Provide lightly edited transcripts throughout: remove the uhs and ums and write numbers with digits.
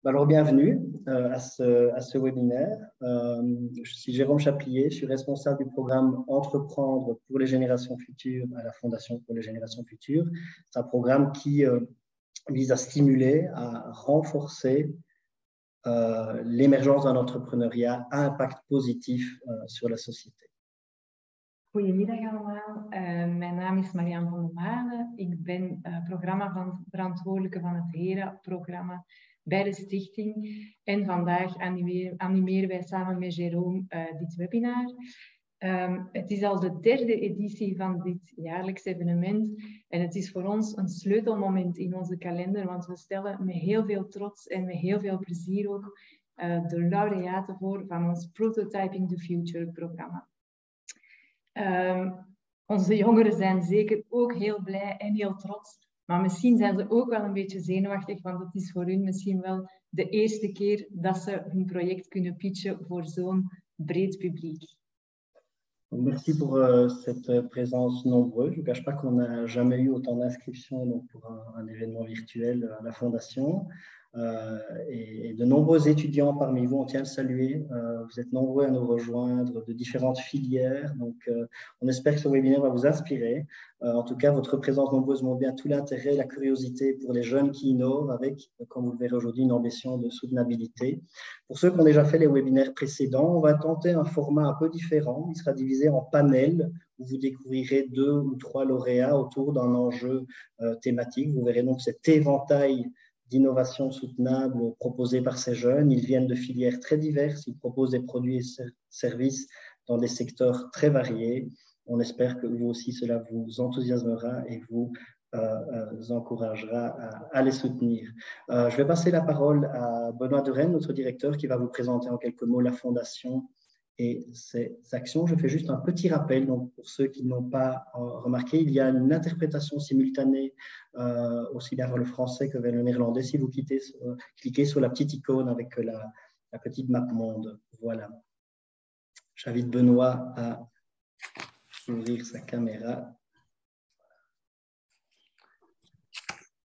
Alors, bienvenue à ce webinaire. Je suis Jérôme Chaplier, je suis responsable du programme Entreprendre pour les générations futures à la Fondation pour les générations futures. C'est un programme qui vise à stimuler, à renforcer l'émergence d'un entrepreneuriat à impact positif sur la société. Goedemiddag allemaal, mijn naam is Marianne van der Made. Ik ben programmaverantwoordelijke van het HERA-programma bij de stichting. En vandaag animeren wij samen met Jérôme dit webinar. Het is al de derde editie van dit jaarlijks evenement. En het is voor ons een sleutelmoment in onze kalender, want we stellen met heel veel trots en met heel veel plezier ook de laureaten voor van ons Prototyping the Future programma. Onze jongeren zijn zeker ook heel blij en heel trots. Maar misschien zijn ze ook wel een beetje zenuwachtig, want het is voor hun misschien wel de eerste keer dat ze hun project kunnen pitchen voor zo'n breed publiek. Merci pour cette présence nombreuse. Je ne cache pas qu'on n'a jamais eu autant d'inscriptions pour un événement virtuel à la Fondation. Et de nombreux étudiants parmi vous, on tient à le saluer. Vous êtes nombreux à nous rejoindre de différentes filières. Donc, on espère que ce webinaire va vous inspirer. En tout cas, votre présence nombreuse montre bien tout l'intérêt, la curiosité pour les jeunes qui innovent avec, comme vous le verrez aujourd'hui, une ambition de soutenabilité. Pour ceux qui ont déjà fait les webinaires précédents, on va tenter un format un peu différent. Il sera divisé en panels où vous découvrirez 2 ou 3 lauréats autour d'un enjeu thématique. Vous verrez donc cet éventail d'innovation soutenable proposée par ces jeunes. Ils viennent de filières très diverses, ils proposent des produits et services dans des secteurs très variés. On espère que vous aussi, cela vous enthousiasmera et vous encouragera à les soutenir. Je vais passer la parole à Benoît de Rennes, notre directeur, qui va vous présenter en quelques mots la Fondation et ses actions. Je fais juste un petit rappel, donc pour ceux qui n'ont pas remarqué, il y a une interprétation simultanée aussi bien vers le français que vers le néerlandais. Si vous cliquez sur la petite icône avec la petite map monde, voilà. J'invite Benoît à ouvrir sa caméra.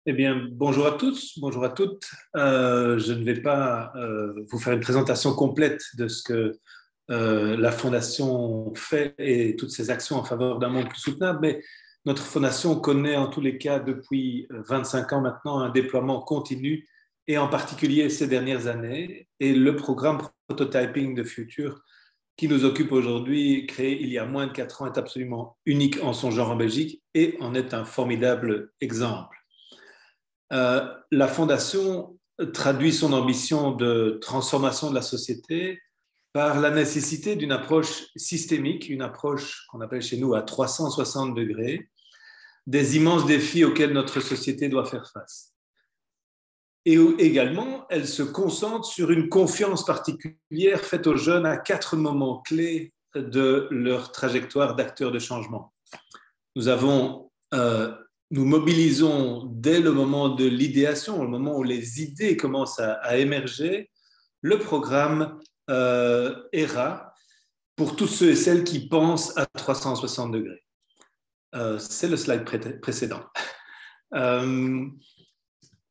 Eh bien, bonjour à tous, bonjour à toutes. Je ne vais pas vous faire une présentation complète de ce que la Fondation fait et toutes ses actions en faveur d'un monde plus soutenable, mais notre Fondation connaît en tous les cas depuis 25 ans maintenant un déploiement continu et en particulier ces dernières années. Et le programme Prototyping the Future qui nous occupe aujourd'hui, créé il y a moins de 4 ans, est absolument unique en son genre en Belgique et en est un formidable exemple. La Fondation traduit son ambition de transformation de la société par la nécessité d'une approche systémique, une approche qu'on appelle chez nous à 360 degrés, des immenses défis auxquels notre société doit faire face. Et également, elle se concentre sur une confiance particulière faite aux jeunes à 4 moments clés de leur trajectoire d'acteurs de changement. Nous mobilisons dès le moment de l'idéation, au moment où les idées commencent à émerger, le programme HERA pour tous ceux et celles qui pensent à 360 degrés. C'est le slide précédent.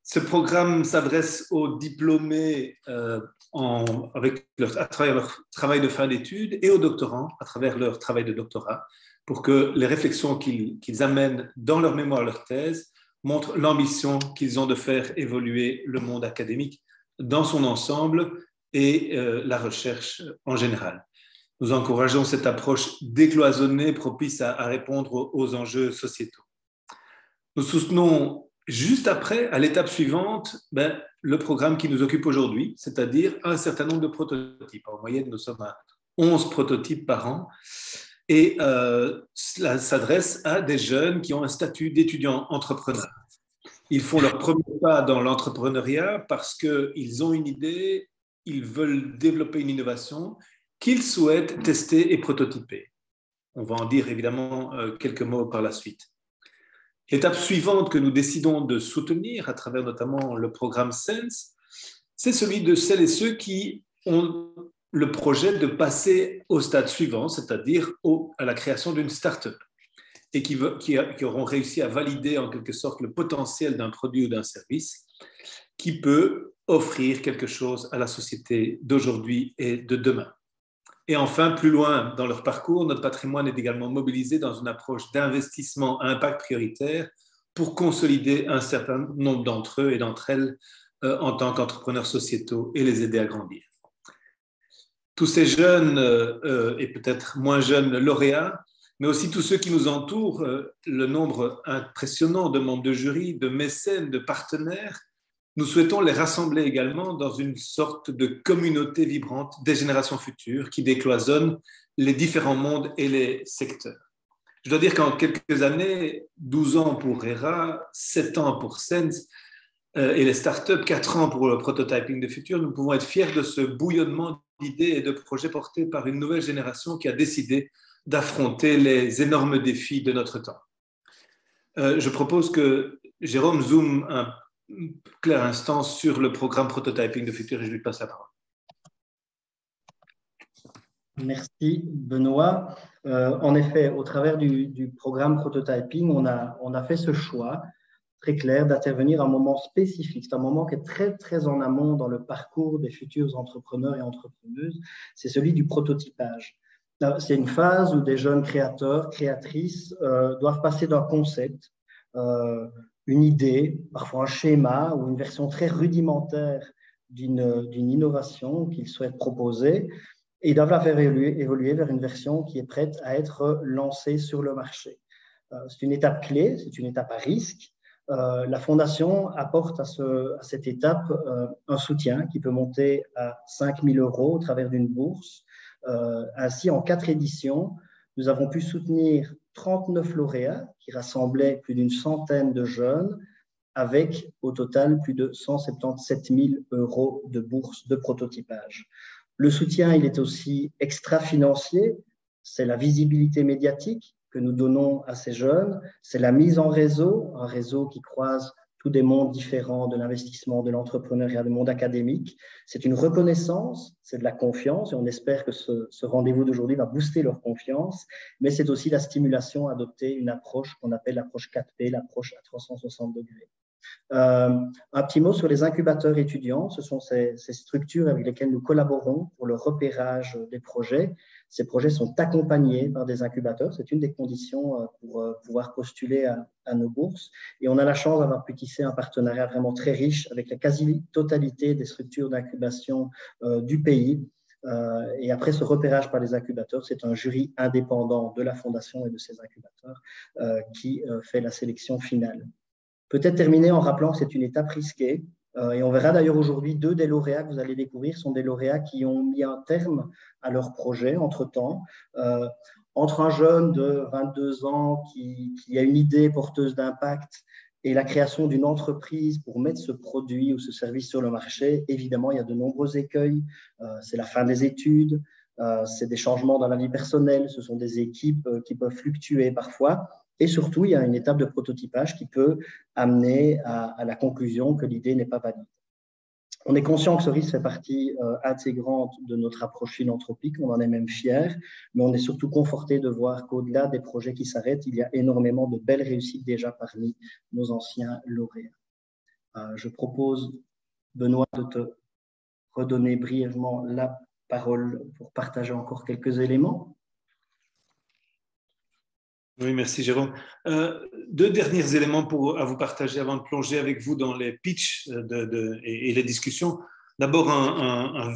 Ce programme s'adresse aux diplômés à travers leur travail de fin d'études et aux doctorants à travers leur travail de doctorat pour que les réflexions qu'ils amènent dans leur mémoire, leur thèse, montrent l'ambition qu'ils ont de faire évoluer le monde académique dans son ensemble et la recherche en général. Nous encourageons cette approche décloisonnée propice à répondre aux enjeux sociétaux. Nous soutenons juste après, à l'étape suivante, le programme qui nous occupe aujourd'hui, c'est-à-dire un certain nombre de prototypes. En moyenne, nous sommes à 11 prototypes par an et cela s'adresse à des jeunes qui ont un statut d'étudiant entrepreneur. Ils font leur premier pas dans l'entrepreneuriat parce qu'ils ont une idée, ils veulent développer une innovation qu'ils souhaitent tester et prototyper. On va en dire évidemment quelques mots par la suite. L'étape suivante que nous décidons de soutenir à travers notamment le programme SENSE, c'est celui de celles et ceux qui ont le projet de passer au stade suivant, c'est-à-dire à la création d'une start-up et qui auront réussi à valider en quelque sorte le potentiel d'un produit ou d'un service qui peut offrir quelque chose à la société d'aujourd'hui et de demain. Et enfin, plus loin dans leur parcours, notre patrimoine est également mobilisé dans une approche d'investissement à impact prioritaire pour consolider un certain nombre d'entre eux et d'entre elles en tant qu'entrepreneurs sociétaux et les aider à grandir. Tous ces jeunes et peut-être moins jeunes lauréats, mais aussi tous ceux qui nous entourent, le nombre impressionnant de membres de jury, de mécènes, de partenaires, nous souhaitons les rassembler également dans une sorte de communauté vibrante des générations futures qui décloisonne les différents mondes et les secteurs. Je dois dire qu'en quelques années, 12 ans pour ERA, 7 ans pour Sense et les startups, 4 ans pour le prototyping de futur, nous pouvons être fiers de ce bouillonnement d'idées et de projets portés par une nouvelle génération qui a décidé d'affronter les énormes défis de notre temps. Je propose que Jérôme zoome un clair instant sur le programme prototyping de futur et je lui passe la parole. Merci Benoît. En effet, au travers du programme prototyping, on a fait ce choix très clair d'intervenir à un moment spécifique. C'est un moment qui est très, très en amont dans le parcours des futurs entrepreneurs et entrepreneuses. C'est celui du prototypage. C'est une phase où des jeunes créateurs, créatrices doivent passer d'un concept, une idée, parfois un schéma ou une version très rudimentaire d'une innovation qu'ils souhaitent proposer et doivent la faire évoluer vers une version qui est prête à être lancée sur le marché. C'est une étape clé, c'est une étape à risque. La Fondation apporte à cette étape un soutien qui peut monter à 5 000 € au travers d'une bourse. Ainsi, en 4 éditions, nous avons pu soutenir 39 lauréats qui rassemblaient plus d'une centaine de jeunes avec au total plus de 177 000 € de bourse de prototypage. Le soutien, il est aussi extra-financier, c'est la visibilité médiatique que nous donnons à ces jeunes, c'est la mise en réseau, un réseau qui croise tous des mondes différents de l'investissement, de l'entrepreneuriat, du monde académique. C'est une reconnaissance, c'est de la confiance et on espère que ce rendez-vous d'aujourd'hui va booster leur confiance, mais c'est aussi la stimulation à adopter une approche qu'on appelle l'approche 4P, l'approche à 360 degrés. Un petit mot sur les incubateurs étudiants. Ce sont ces structures avec lesquelles nous collaborons pour le repérage des projets. Ces projets sont accompagnés par des incubateurs. C'est une des conditions pour pouvoir postuler à nos bourses. Et on a la chance d'avoir pu tisser un partenariat vraiment très riche avec la quasi-totalité des structures d'incubation du pays. Et après ce repérage par les incubateurs, c'est un jury indépendant de la Fondation et de ces incubateurs qui fait la sélection finale. Peut-être terminer en rappelant que c'est une étape risquée. Et on verra d'ailleurs aujourd'hui 2 des lauréats que vous allez découvrir sont des lauréats qui ont mis un terme à leur projet entre-temps. Entre un jeune de 22 ans qui a une idée porteuse d'impact et la création d'une entreprise pour mettre ce produit ou ce service sur le marché, évidemment, il y a de nombreux écueils. C'est la fin des études, c'est des changements dans la vie personnelle, ce sont des équipes qui peuvent fluctuer parfois. Et surtout, il y a une étape de prototypage qui peut amener à la conclusion que l'idée n'est pas valide. On est conscient que ce risque fait partie intégrante de notre approche philanthropique, on en est même fiers, mais on est surtout conforté de voir qu'au-delà des projets qui s'arrêtent, il y a énormément de belles réussites déjà parmi nos anciens lauréats. Je propose, Benoît, de te redonner brièvement la parole pour partager encore quelques éléments. Oui, merci Jérôme. 2 derniers éléments à vous partager avant de plonger avec vous dans les pitchs et les discussions. D'abord, un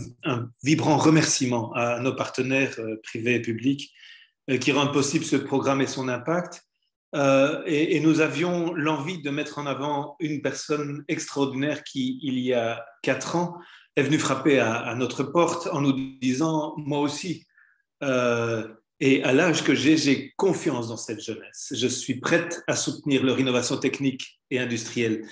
vibrant remerciement à nos partenaires privés et publics qui rendent possible ce programme et son impact. Et nous avions l'envie de mettre en avant une personne extraordinaire qui, il y a 4 ans, est venue frapper à notre porte en nous disant « Moi aussi ». Et à l'âge que j'ai confiance dans cette jeunesse. Je suis prête à soutenir leur innovation technique et industrielle.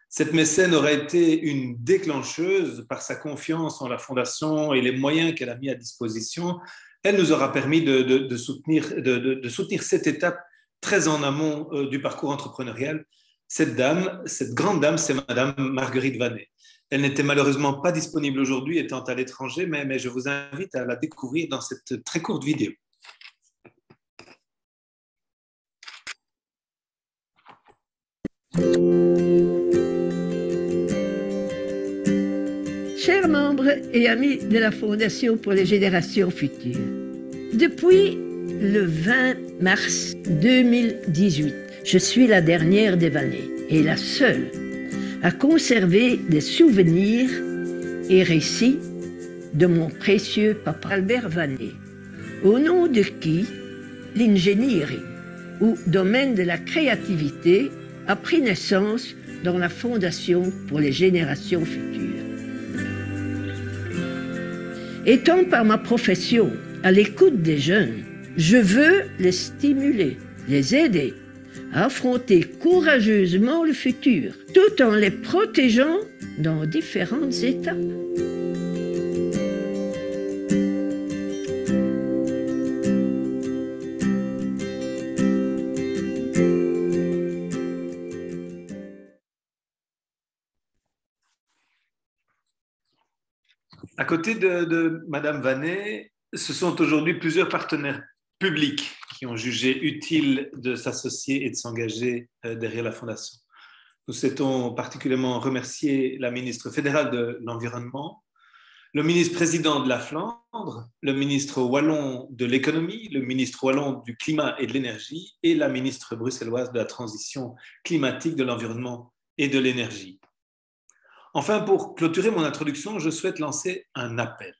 Cette mécène aurait été une déclencheuse par sa confiance en la Fondation et les moyens qu'elle a mis à disposition. Elle nous aura permis de soutenir cette étape très en amont du parcours entrepreneurial. Cette grande dame, c'est Madame Marguerite Vanet. Elle n'était malheureusement pas disponible aujourd'hui, étant à l'étranger, mais je vous invite à la découvrir dans cette très courte vidéo. Chers membres et amis de la Fondation pour les générations futures, depuis le 20 mars 2018, je suis la dernière des Vannet et la seule à conserver des souvenirs et récits de mon précieux papa Albert Vannet, au nom de qui l'ingénierie ou domaine de la créativité a pris naissance dans la Fondation pour les générations futures. Étant par ma profession à l'écoute des jeunes, je veux les stimuler, les aider à affronter courageusement le futur, tout en les protégeant dans différentes étapes. À côté de Madame Vannet, ce sont aujourd'hui plusieurs partenaires publics qui ont jugé utile de s'associer et de s'engager derrière la Fondation. Nous souhaitons particulièrement remercier la ministre fédérale de l'Environnement, le ministre-président de la Flandre, le ministre wallon de l'économie, le ministre wallon du climat et de l'énergie et la ministre bruxelloise de la transition climatique, de l'environnement et de l'énergie. Enfin, pour clôturer mon introduction, je souhaite lancer un appel.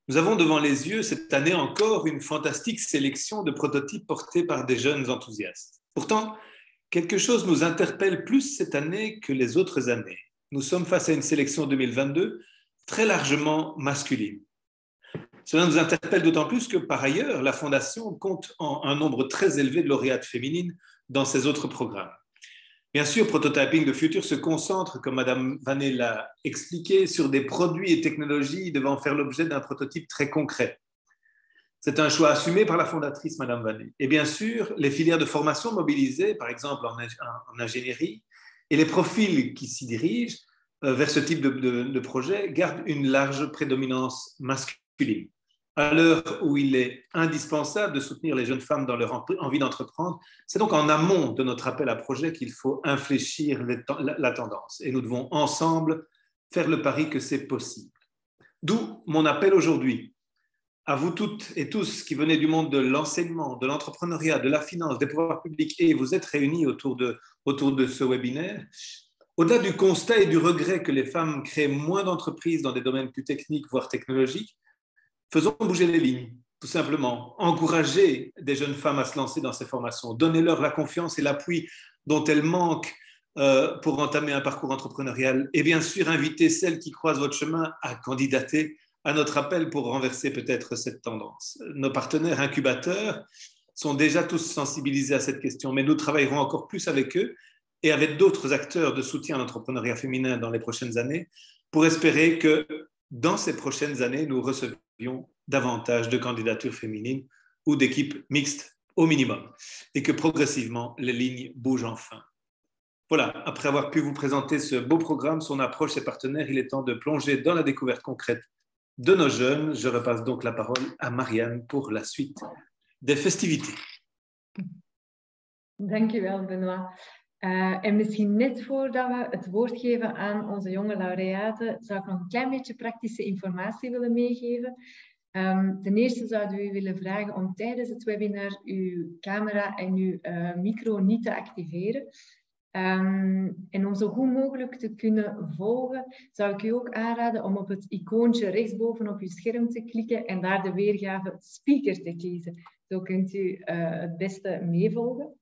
Nous avons devant les yeux cette année encore une fantastique sélection de prototypes portés par des jeunes enthousiastes. Pourtant, quelque chose nous interpelle plus cette année que les autres années. Nous sommes face à une sélection 2022 très largement masculine. Cela nous interpelle d'autant plus que, par ailleurs, la Fondation compte un nombre très élevé de lauréates féminines dans ses autres programmes. Bien sûr, Prototyping the Future se concentre, comme Madame Vannet l'a expliqué, sur des produits et technologies devant faire l'objet d'un prototype très concret. C'est un choix assumé par la fondatrice, Madame Vannet. Et bien sûr, les filières de formation mobilisées, par exemple en ingénierie, et les profils qui s'y dirigent vers ce type de projet gardent une large prédominance masculine. À l'heure où il est indispensable de soutenir les jeunes femmes dans leur envie d'entreprendre, c'est donc en amont de notre appel à projet qu'il faut infléchir la tendance. Et nous devons ensemble faire le pari que c'est possible. D'où mon appel aujourd'hui à vous toutes et tous qui venez du monde de l'enseignement, de l'entrepreneuriat, de la finance, des pouvoirs publics, et vous êtes réunis autour de ce webinaire. Au-delà du constat et du regret que les femmes créent moins d'entreprises dans des domaines plus techniques, voire technologiques, faisons bouger les lignes, tout simplement. Encouragez des jeunes femmes à se lancer dans ces formations. Donnez-leur la confiance et l'appui dont elles manquent pour entamer un parcours entrepreneurial. Et bien sûr, invitez celles qui croisent votre chemin à candidater à notre appel pour renverser peut-être cette tendance. Nos partenaires incubateurs sont déjà tous sensibilisés à cette question, mais nous travaillerons encore plus avec eux et avec d'autres acteurs de soutien à l'entrepreneuriat féminin dans les prochaines années pour espérer que dans ces prochaines années, nous recevions davantage de candidatures féminines ou d'équipes mixtes au minimum et que progressivement, les lignes bougent enfin. Voilà, après avoir pu vous présenter ce beau programme, son approche, ses partenaires, il est temps de plonger dans la découverte concrète de nos jeunes. Je repasse donc la parole à Marianne pour la suite des festivités. Dank u wel, Benoît. En misschien net voordat we het woord geven aan onze jonge laureaten, zou ik nog een klein beetje praktische informatie willen meegeven. Ten eerste zouden we u willen vragen om tijdens het webinar uw camera en uw micro niet te activeren. En om zo goed mogelijk te kunnen volgen, zou ik u ook aanraden om op het icoontje rechtsboven op uw scherm te klikken en daar de weergave speaker te kiezen. Zo kunt u het beste meevolgen.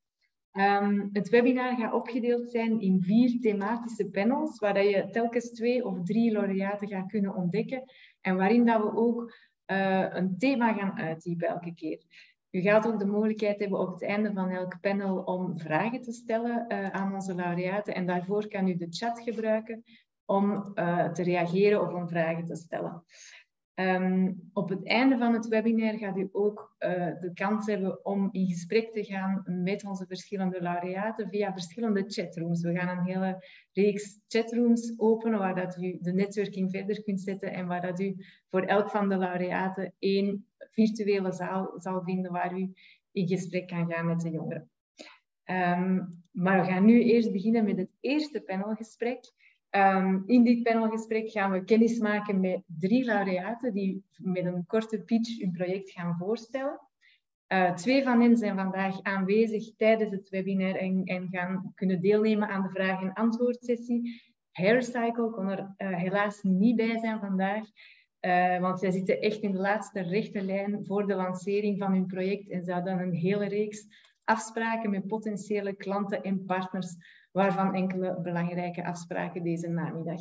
Het webinar gaat opgedeeld zijn in 4 thematische panels, waar je telkens 2 of 3 laureaten gaat kunnen ontdekken en waarin dat we ook een thema gaan uitdiepen elke keer. U gaat ook de mogelijkheid hebben op het einde van elk panel om vragen te stellen aan onze laureaten en daarvoor kan u de chat gebruiken om te reageren of om vragen te stellen. Op het einde van het webinar gaat u ook de kans hebben om in gesprek te gaan met onze verschillende laureaten via verschillende chatrooms. We gaan een hele reeks chatrooms openen waar dat u de netwerking verder kunt zetten en waar dat u voor elk van de laureaten 1 virtuele zaal zal vinden waar u in gesprek kan gaan met de jongeren. Maar we gaan nu eerst beginnen met het eerste panelgesprek. In dit panelgesprek gaan we kennis maken met 3 laureaten die met een korte pitch hun project gaan voorstellen. 2 van hen zijn vandaag aanwezig tijdens het webinar en gaan kunnen deelnemen aan de vraag- en antwoordsessie. Haircycle kon er helaas niet bij zijn vandaag, want zij zitten echt in de laatste rechte lijn voor de lancering van hun project en ze hadden een hele reeks afspraken met potentiële klanten en partners, waarvan enkele belangrijke afspraken deze namiddag.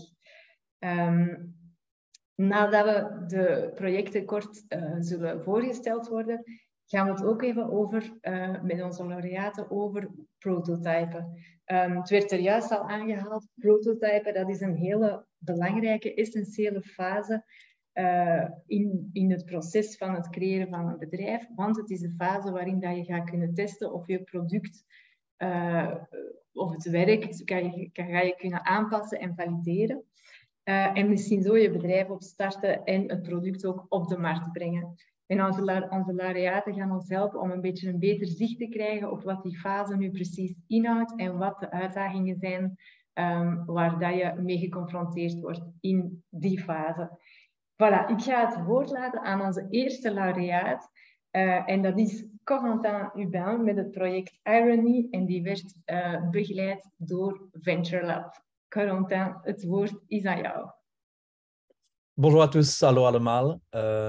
Nadat we de projecten kort zullen voorgesteld worden, gaan we het ook even over, met onze laureaten, over prototypen. Het werd er juist al aangehaald, prototypen, dat is een hele belangrijke, essentiële fase in het proces van het creëren van een bedrijf, want het is de fase waarin dat je gaat kunnen testen of je product of het werkt, ga je kunnen aanpassen en valideren. En misschien zo je bedrijf opstarten en het product ook op de markt brengen. En onze laureaten gaan ons helpen om een beetje een beter zicht te krijgen op wat die fase nu precies inhoudt en wat de uitdagingen zijn waar dat je mee geconfronteerd wordt in die fase. Voilà, ik ga het woord laten aan onze eerste laureaat. En dat is Corentin Hubin met het project Irony en die werd begeleid door Venture Lab. Corentin, het woord is aan jou. Bonjour à tous, hallo allemaal.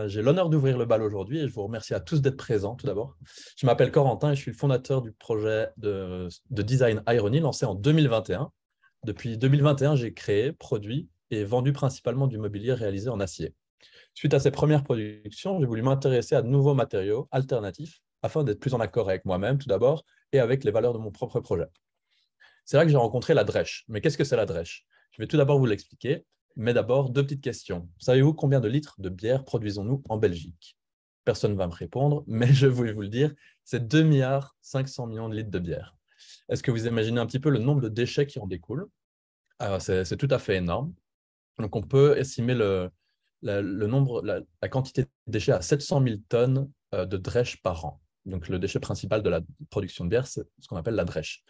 J'ai l'honneur d'ouvrir le bal aujourd'hui et je vous remercie à tous d'être présents tout d'abord. Je m'appelle Corentin et je suis le fondateur du projet de design Irony lancé en 2021. Depuis 2021, j'ai créé, produit et vendu principalement du mobilier réalisé en acier. Suite à ces premières productions, j'ai voulu m'intéresser à de nouveaux matériaux alternatifs afin d'être plus en accord avec moi-même tout d'abord et avec les valeurs de mon propre projet. C'est là que j'ai rencontré la Drèche. Mais qu'est-ce que c'est la Drèche? Je vais tout d'abord vous l'expliquer. Mais d'abord, 2 petites questions. Savez-vous combien de litres de bière produisons-nous en Belgique? Personne ne va me répondre, mais je vais vous le dire, c'est 2,5 milliards de litres de bière. Est-ce que vous imaginez un petit peu le nombre de déchets qui en découlent? C'est tout à fait énorme. Donc, on peut estimer la quantité de déchets à 700 000 tonnes de drèche par an. Donc, le déchet principal de la production de bière, c'est ce qu'on appelle la drèche.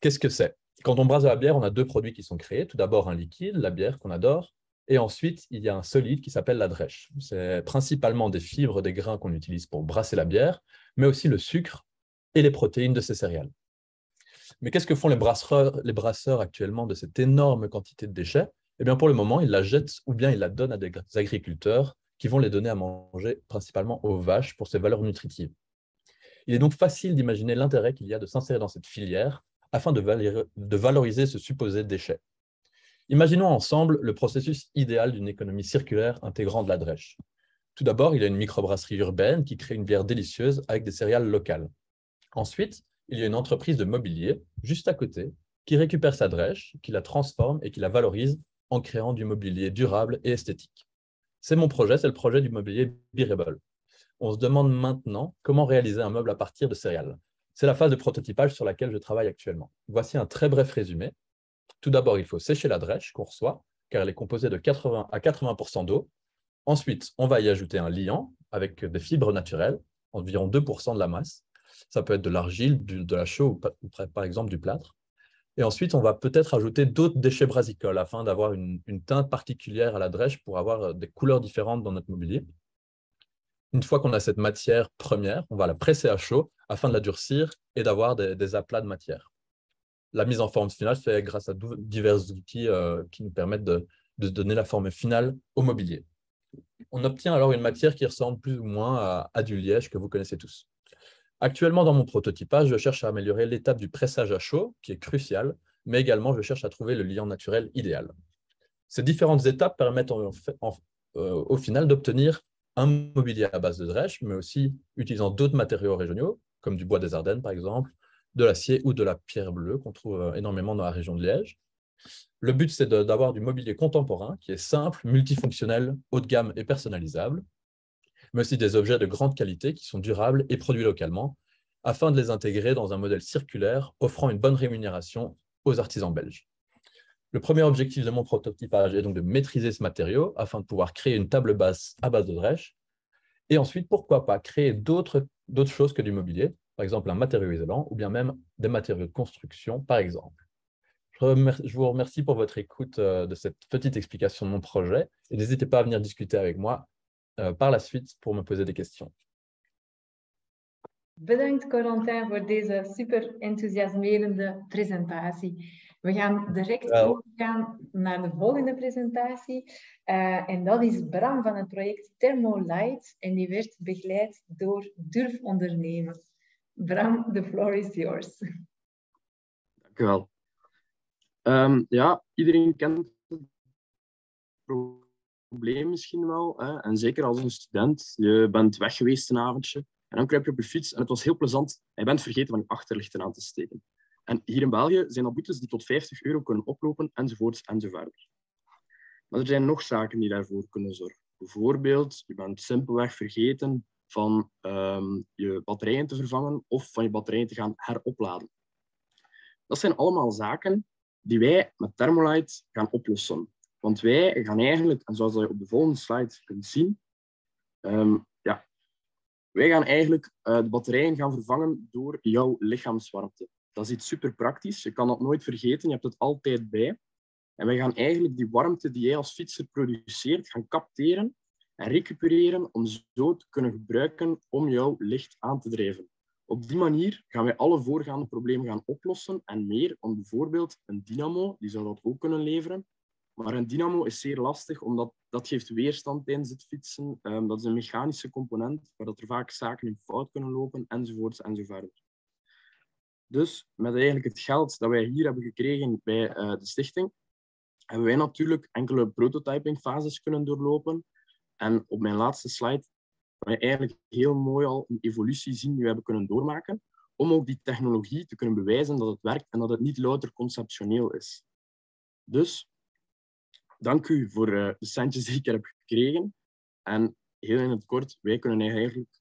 Qu'est-ce que c'est? Quand on brasse de la bière, on a 2 produits qui sont créés. Tout d'abord, un liquide, la bière qu'on adore. Et ensuite, il y a un solide qui s'appelle la drèche. C'est principalement des fibres, des grains qu'on utilise pour brasser la bière, mais aussi le sucre et les protéines de ces céréales. Mais qu'est-ce que font les brasseurs actuellement de cette énorme quantité de déchets? Eh bien, pour le moment, ils la jettent ou bien ils la donnent à des agriculteurs qui vont les donner à manger principalement aux vaches pour ses valeurs nutritives. Il est donc facile d'imaginer l'intérêt qu'il y a de s'insérer dans cette filière afin de valoriser ce supposé déchet. Imaginons ensemble le processus idéal d'une économie circulaire intégrant de la drèche. Tout d'abord, il y a une microbrasserie urbaine qui crée une bière délicieuse avec des céréales locales. Ensuite, il y a une entreprise de mobilier, juste à côté, qui récupère sa drèche, qui la transforme et qui la valorise en créant du mobilier durable et esthétique. C'est mon projet, c'est le projet du mobilier Bearable. On se demande maintenant comment réaliser un meuble à partir de céréales. C'est la phase de prototypage sur laquelle je travaille actuellement. Voici un très bref résumé. Tout d'abord, il faut sécher la drèche qu'on reçoit, car elle est composée de 80 à 80% d'eau. Ensuite, on va y ajouter un liant avec des fibres naturelles, environ 2% de la masse. Ça peut être de l'argile, de la chaux ou par exemple du plâtre. Et ensuite, on va peut-être ajouter d'autres déchets brasicoles afin d'avoir une teinte particulière à la drèche pour avoir des couleurs différentes dans notre mobilier. Une fois qu'on a cette matière première, on va la presser à chaud afin de la durcir et d'avoir des aplats de matière. La mise en forme finale se fait grâce à divers outils qui nous permettent de donner la forme finale au mobilier. On obtient alors une matière qui ressemble plus ou moins à du liège que vous connaissez tous. Actuellement, dans mon prototypage, je cherche à améliorer l'étape du pressage à chaud, qui est cruciale, mais également je cherche à trouver le liant naturel idéal. Ces différentes étapes permettent au final d'obtenir un mobilier à base de drèche, mais aussi utilisant d'autres matériaux régionaux, comme du bois des Ardennes par exemple, de l'acier ou de la pierre bleue qu'on trouve énormément dans la région de Liège. Le but, c'est d'avoir du mobilier contemporain qui est simple, multifonctionnel, haut de gamme et personnalisable, mais aussi des objets de grande qualité qui sont durables et produits localement, afin de les intégrer dans un modèle circulaire offrant une bonne rémunération aux artisans belges. Le premier objectif de mon prototypage est donc de maîtriser ce matériau afin de pouvoir créer une table basse à base de drèche. Et ensuite, pourquoi pas créer d'autres choses que du mobilier, par exemple un matériau isolant ou bien même des matériaux de construction, par exemple. Je vous remercie pour votre écoute de cette petite explication de mon projet et n'hésitez pas à venir discuter avec moi par la suite pour me poser des questions. Bedankt Corentin voor deze super enthousiasmerende presentatie. We gaan direct overgaan naar de volgende presentatie. En dat is Bram van het project Thermolight en die werd begeleid door Durf Ondernemen. Bram, the floor is yours. Dank u wel. Ja, iedereen kent het probleem misschien wel. Hè? En zeker als een student. Je bent weg geweest een avondje. En dan kruip je op je fiets en het was heel plezant. En je bent vergeten van je achterlichten aan te steken. En hier in België zijn dat boetes die tot €50 kunnen oplopen, enzovoorts enzovoort. Maar er zijn nog zaken die daarvoor kunnen zorgen. Bijvoorbeeld, je bent simpelweg vergeten van je batterijen te vervangen of van je batterijen te gaan heropladen. Dat zijn allemaal zaken die wij met Thermolight gaan oplossen. Want wij gaan eigenlijk, en zoals je op de volgende slide kunt zien, wij gaan eigenlijk de batterijen gaan vervangen door jouw lichaamswarmte. Dat is iets super praktisch. Je kan dat nooit vergeten. Je hebt het altijd bij. En wij gaan eigenlijk die warmte die jij als fietser produceert, gaan capteren en recupereren om zo te kunnen gebruiken om jouw licht aan te drijven. Op die manier gaan wij alle voorgaande problemen gaan oplossen en meer. Want bijvoorbeeld een dynamo, die zou dat ook kunnen leveren. Maar een dynamo is zeer lastig, omdat dat geeft weerstand tijdens het fietsen. Dat is een mechanische component, waar er vaak zaken in fout kunnen lopen, enzovoorts enzovoort. Dus met eigenlijk het geld dat wij hier hebben gekregen bij de stichting, hebben wij natuurlijk enkele prototypingfases kunnen doorlopen. En op mijn laatste slide kan je eigenlijk heel mooi al een evolutie zien die we hebben kunnen doormaken, om ook die technologie te kunnen bewijzen dat het werkt en dat het niet louter conceptioneel is. Dus dank u voor de centjes die ik er heb gekregen. En heel in het kort, wij kunnen eigenlijk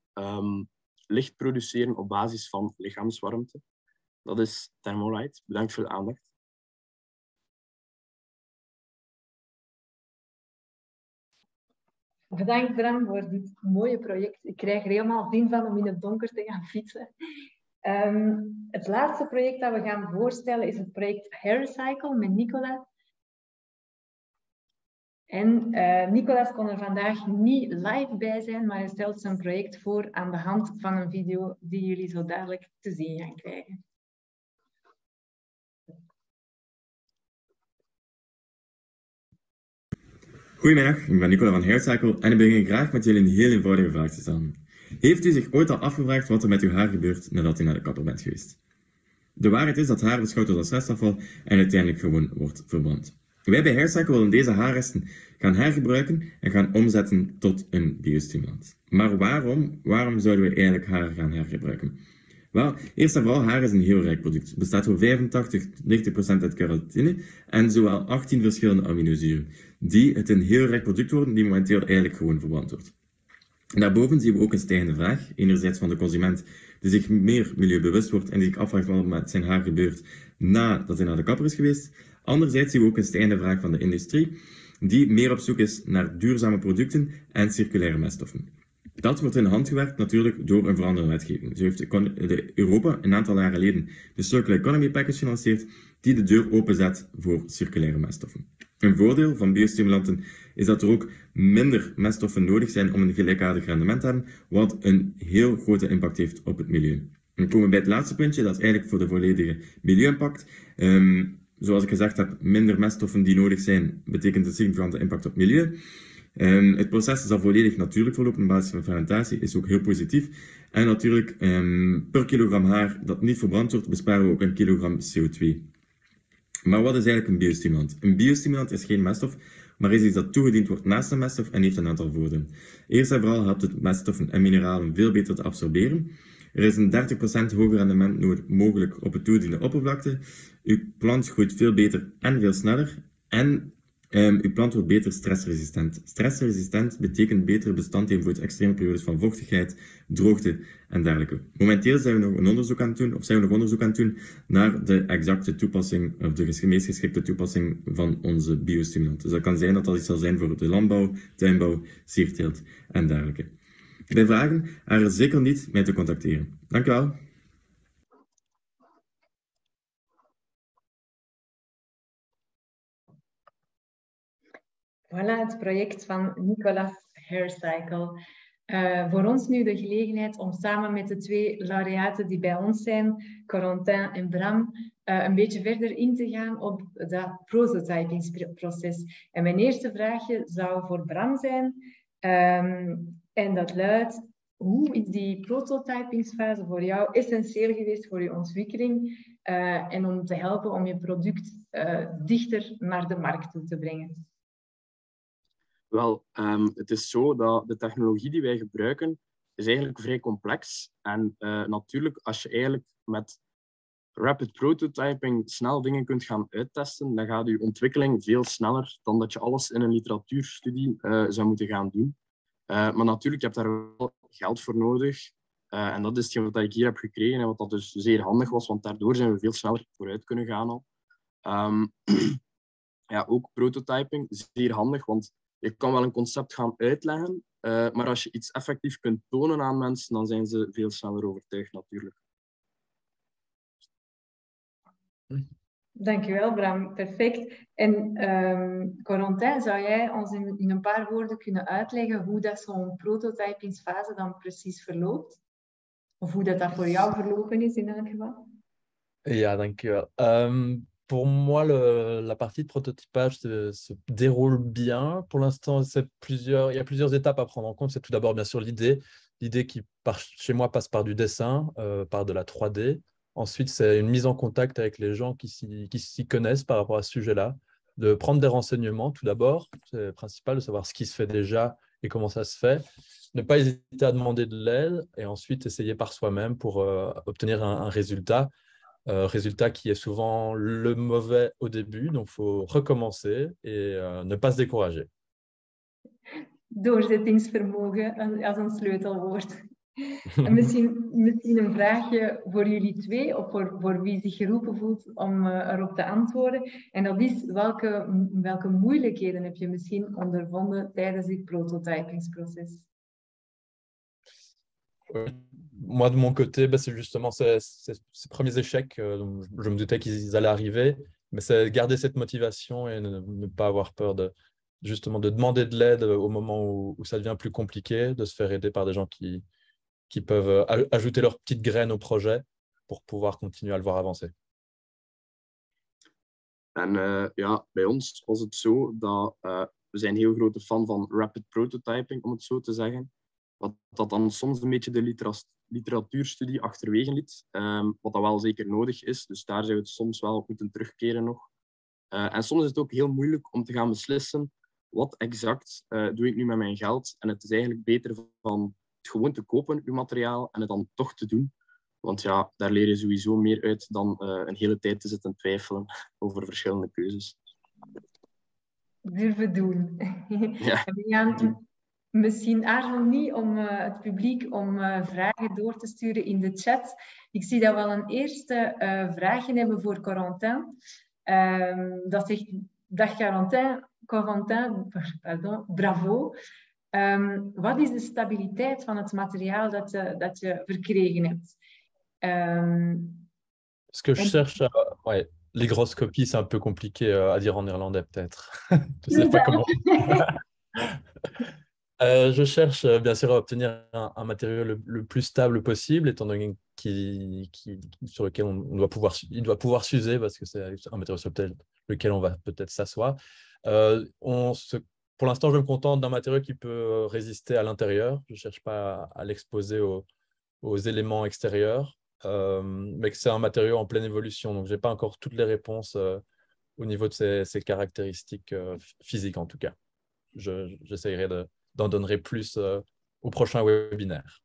licht produceren op basis van lichaamswarmte. Dat is Thermolight. Bedankt voor de aandacht. Bedankt Bram voor dit mooie project. Ik krijg er helemaal zin van om in het donker te gaan fietsen. Het laatste project dat we gaan voorstellen is het project Haircycle met Nicolas. En Nicolas kon er vandaag niet live bij zijn, maar hij stelt zijn project voor aan de hand van een video die jullie zo dadelijk te zien gaan krijgen. Goedemiddag, ik ben Nicolas van Haircycle en ik begin graag met jullie een heel eenvoudige vraag te stellen. Heeft u zich ooit al afgevraagd wat er met uw haar gebeurt nadat u naar de kapper bent geweest? De waarheid is dat haar beschouwd wordt als restafval en uiteindelijk gewoon wordt verbrand. Wij bij Haircycle willen deze haarresten gaan hergebruiken en gaan omzetten tot een biostimulant. Maar waarom zouden we eigenlijk haar gaan hergebruiken? Wel, eerst en vooral, haar is een heel rijk product. Het bestaat voor 85-90% uit keratine en zowel 18 verschillende aminozuren, die het een heel rijk product worden, die momenteel eigenlijk gewoon verbrand wordt. Daarboven zien we ook een stijgende vraag, enerzijds van de consument die zich meer milieubewust wordt en die zich afvraagt wat er met zijn haar gebeurt nadat hij naar de kapper is geweest. Anderzijds zien we ook een stijgende vraag van de industrie, die meer op zoek is naar duurzame producten en circulaire meststoffen. Dat wordt in de hand gewerkt natuurlijk door een veranderende wetgeving. Zo heeft Europa een aantal jaren geleden de Circular Economy Package gelanceerd, die de deur openzet voor circulaire meststoffen. Een voordeel van biostimulanten is dat er ook minder meststoffen nodig zijn om een gelijkaardig rendement te hebben, wat een heel grote impact heeft op het milieu. Dan komen we bij het laatste puntje, dat is eigenlijk voor de volledige milieu-impact. Zoals ik gezegd heb, minder meststoffen die nodig zijn, betekent een significante impact op het milieu. Het proces is al volledig natuurlijk verlopen op basis van fermentatie, is ook heel positief. En natuurlijk, per kilogram haar dat niet verbrand wordt, besparen we ook een kilogram CO2. Maar wat is eigenlijk een biostimulant? Een biostimulant is geen meststof, maar is iets dat toegediend wordt naast een meststof en heeft een aantal voordelen. Eerst en vooral helpt het meststoffen en mineralen veel beter te absorberen. Er is een 30% hoger rendement mogelijk op het toegediende oppervlakte. Uw plant groeit veel beter en veel sneller. En uw plant wordt beter stressresistent. Stressresistent betekent betere bestanddelen voor extreme periodes van vochtigheid, droogte en dergelijke. Momenteel zijn we nog onderzoek aan het doen naar de exacte toepassing, of de meest geschikte toepassing van onze biostimulant. Dus dat kan zijn dat dat iets zal zijn voor de landbouw, tuinbouw, sierteelt en dergelijke. Bij vragen, er zeker niet mij te contacteren. Dank u wel. Voilà het project van Nicolas Haircycle. Voor ons nu de gelegenheid om samen met de 2 laureaten die bij ons zijn, Corentin en Bram, een beetje verder in te gaan op dat prototypingsproces. En mijn eerste vraagje zou voor Bram zijn. En dat luidt: hoe is die prototypingsfase voor jou essentieel geweest voor je ontwikkeling en om te helpen om je product dichter naar de markt toe te brengen? Wel, het is zo dat de technologie die wij gebruiken is eigenlijk vrij complex. En natuurlijk, als je eigenlijk met rapid prototyping snel dingen kunt gaan uittesten, dan gaat je ontwikkeling veel sneller dan dat je alles in een literatuurstudie zou moeten gaan doen. Maar natuurlijk, je hebt daar wel geld voor nodig. En dat is hetgeen wat ik hier heb gekregen en wat dat dus zeer handig was, want daardoor zijn we veel sneller vooruit kunnen gaan al. Ja, ook prototyping, zeer handig, want je kan wel een concept gaan uitleggen, maar als je iets effectief kunt tonen aan mensen, dan zijn ze veel sneller overtuigd natuurlijk. Dankjewel, Bram. Perfect. En Corentin, zou jij ons in een paar woorden kunnen uitleggen hoe dat zo'n prototypingsfase dan precies verloopt? Of hoe dat voor jou verlopen is in elk geval? Ja, dankjewel. Pour moi, la partie de prototypage se déroule bien. Pour l'instant, il y a plusieurs étapes à prendre en compte. C'est tout d'abord, bien sûr, l'idée qui, chez moi, passe par du dessin, par de la 3D. Ensuite, c'est une mise en contact avec les gens qui s'y connaissent par rapport à ce sujet-là, de prendre des renseignements, tout d'abord. C'est principal de savoir ce qui se fait déjà et comment ça se fait. Ne pas hésiter à demander de l'aide et ensuite essayer par soi-même pour obtenir un résultat. Résultat qui est souvent le mauvais au début, donc il faut recommencer et ne pas se décourager. Doorzettingsvermogen als een sleutelwoord. En misschien een vraagje voor jullie 2, of voor wie zich geroepen voelt om erop te antwoorden. En dat is, welke moeilijkheden heb je misschien ondervonden tijdens dit prototypingsproces? Moi, de mon côté, c'est justement ces premiers échecs. Je me doutais qu'ils allaient arriver, mais c'est garder cette motivation et ne pas avoir peur justement de demander de l'aide au moment où ça devient plus compliqué, de se faire aider par des gens qui peuvent ajouter leur petite graine au projet pour pouvoir continuer à le voir avancer. En ja, bij ons was het zo dat we zijn heel grote fan van rapid prototyping, om het zo te zeggen. Wat dat dan soms een beetje de literatuurstudie achterwege liet, wat dat wel zeker nodig is. Dus daar zou het soms wel op moeten terugkeren nog. En soms is het ook heel moeilijk om te gaan beslissen wat exact doe ik nu met mijn geld. En het is eigenlijk beter van het gewoon te kopen, uw materiaal, en het dan toch te doen. Want ja, daar leer je sowieso meer uit dan een hele tijd te zitten twijfelen over verschillende keuzes. Durven doen. Ja. We gaan misschien aarzel niet om het publiek om vragen door te sturen in de chat. Ik zie dat we al een eerste vraagje hebben voor Corentin. Dat zegt: dag Corentin, pardon, bravo. Wat is de stabiliteit van het materiaal dat je verkregen hebt? Ce que je cherche, ouais, les grosses copies, c'est un peu compliqué à dire en néerlandais peut-être. Je sais pas comment. Je cherche bien sûr à obtenir un matériau le plus stable possible, étant donné sur lequel il doit pouvoir s'user, parce que c'est un matériau sur lequel on va peut-être s'asseoir. Pour l'instant, je me contente d'un matériau qui peut résister à l'intérieur. Je ne cherche pas à l'exposer aux éléments extérieurs, mais que c'est un matériau en pleine évolution. Donc, je n'ai pas encore toutes les réponses au niveau de ses caractéristiques physiques, en tout cas. J'essaierai d'en donner plus au prochain webinaire.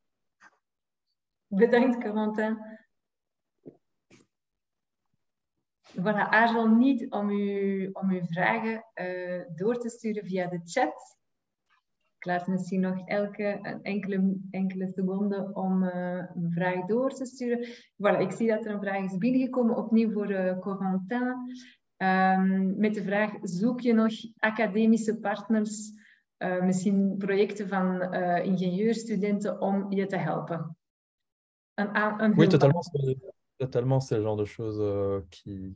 Bedankt, Corentin. Voilà, aarzel niet om uw vragen door te sturen via de chat. Ik laat misschien nog een enkele seconde om een vraag door te sturen. Voilà, ik zie dat er een vraag is binnengekomen, opnieuw voor Corentin. Met de vraag: zoek je nog academische partners, misschien projecten van ingenieurstudenten om je te helpen? Oui, totalement. Totalement, c'est le genre de choses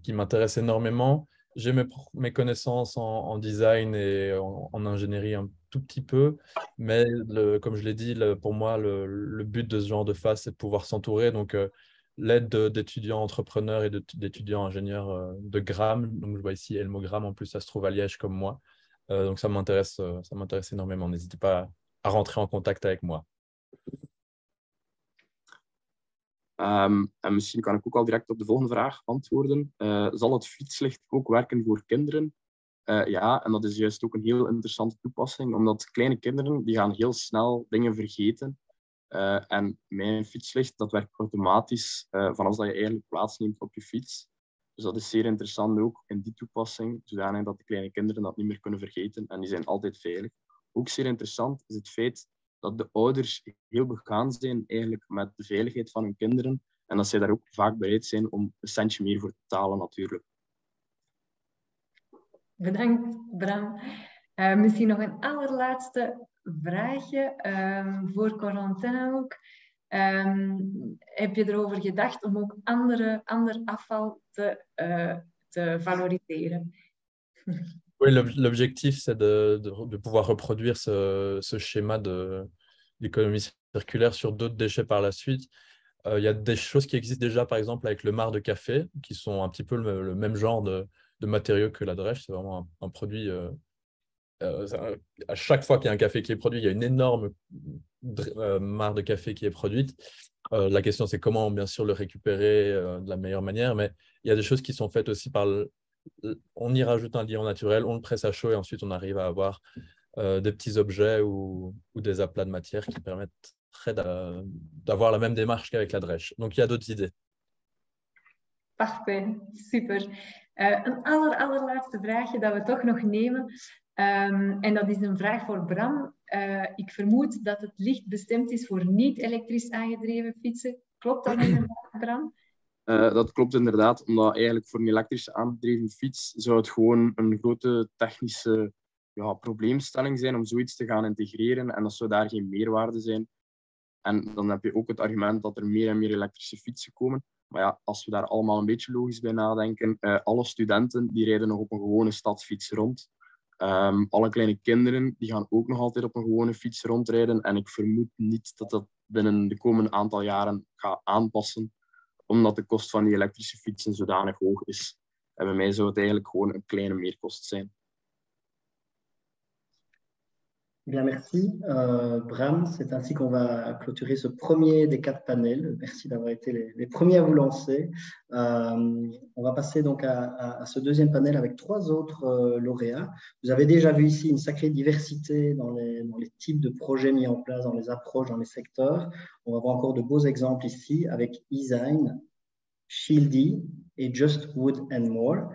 qui m'intéresse énormément. J'ai mes connaissances en design et en ingénierie un tout petit peu, mais comme je l'ai dit, pour moi, le but de ce genre de phase, c'est de pouvoir s'entourer. Donc, l'aide d'étudiants entrepreneurs et d'étudiants ingénieurs de Gram. Donc, je vois ici Elmogram, en plus, ça se trouve à Liège comme moi. Donc, ça m'intéresse énormément. N'hésitez pas à rentrer en contact avec moi. En misschien kan ik ook al direct op de volgende vraag antwoorden. Zal het fietslicht ook werken voor kinderen? Ja, en dat is juist ook een heel interessante toepassing, omdat kleine kinderen die gaan heel snel dingen vergeten. En mijn fietslicht, dat werkt automatisch vanaf dat je eigenlijk plaatsneemt op je fiets. Dus dat is zeer interessant ook in die toepassing, zodanig dat de kleine kinderen dat niet meer kunnen vergeten en die zijn altijd veilig. Ook zeer interessant is het feit dat de ouders heel begaan zijn eigenlijk met de veiligheid van hun kinderen en dat zij daar ook vaak bereid zijn om een centje meer voor te betalen natuurlijk. Bedankt, Bram. Misschien nog een allerlaatste vraagje voor Corentin ook. Heb je erover gedacht om ook ander afval te valoriseren? Oui, l'objectif, c'est de pouvoir reproduire ce schéma d'économie circulaire sur d'autres déchets par la suite. Il y a des choses qui existent déjà, par exemple, avec le marc de café, qui sont un petit peu le même genre de matériaux que la drèche. C'est vraiment un produit... à chaque fois qu'il y a un café qui est produit, il y a une énorme mare de café qui est produite. La question, c'est comment, bien sûr, le récupérer de la meilleure manière. Mais il y a des choses qui sont faites aussi par... On y rajoute un liant naturel, on le presse à chaud et ensuite on arrive à avoir des petits objets ou des aplats de matière qui permettraient d'avoir la même démarche qu'avec la drèche. Donc il y a d'autres idées. Parfait, super. Een allerlaatste vraagje dat we toch nog nemen. En dat is een vraag voor Bram. Ik vermoed dat het licht bestemd is voor niet elektrisch aangedreven fietsen. Klopt dat inderdaad, Bram? Dat klopt inderdaad, omdat eigenlijk voor een elektrisch aangedreven fiets zou het gewoon een grote technische probleemstelling zijn om zoiets te gaan integreren en dat zou daar geen meerwaarde zijn. En dan heb je ook het argument dat er meer en meer elektrische fietsen komen. Maar ja, als we daar allemaal een beetje logisch bij nadenken, alle studenten die rijden nog op een gewone stadsfiets rond. Alle kleine kinderen die gaan ook nog altijd op een gewone fiets rondrijden en ik vermoed niet dat dat binnen de komende aantal jaren gaat aanpassen, omdat de kost van die elektrische fietsen zodanig hoog is. En bij mij zou het eigenlijk gewoon een kleine meerkost zijn. Bien, merci. Bram, c'est ainsi qu'on va clôturer ce premier des 4 panels. Merci d'avoir été les premiers à vous lancer. On va passer donc à ce deuxième panel avec 3 autres lauréats. Vous avez déjà vu ici une sacrée diversité dans les types de projets mis en place, dans les approches, dans les secteurs. On va voir encore de beaux exemples ici avec eZine, Shieldy et Just Wood and More.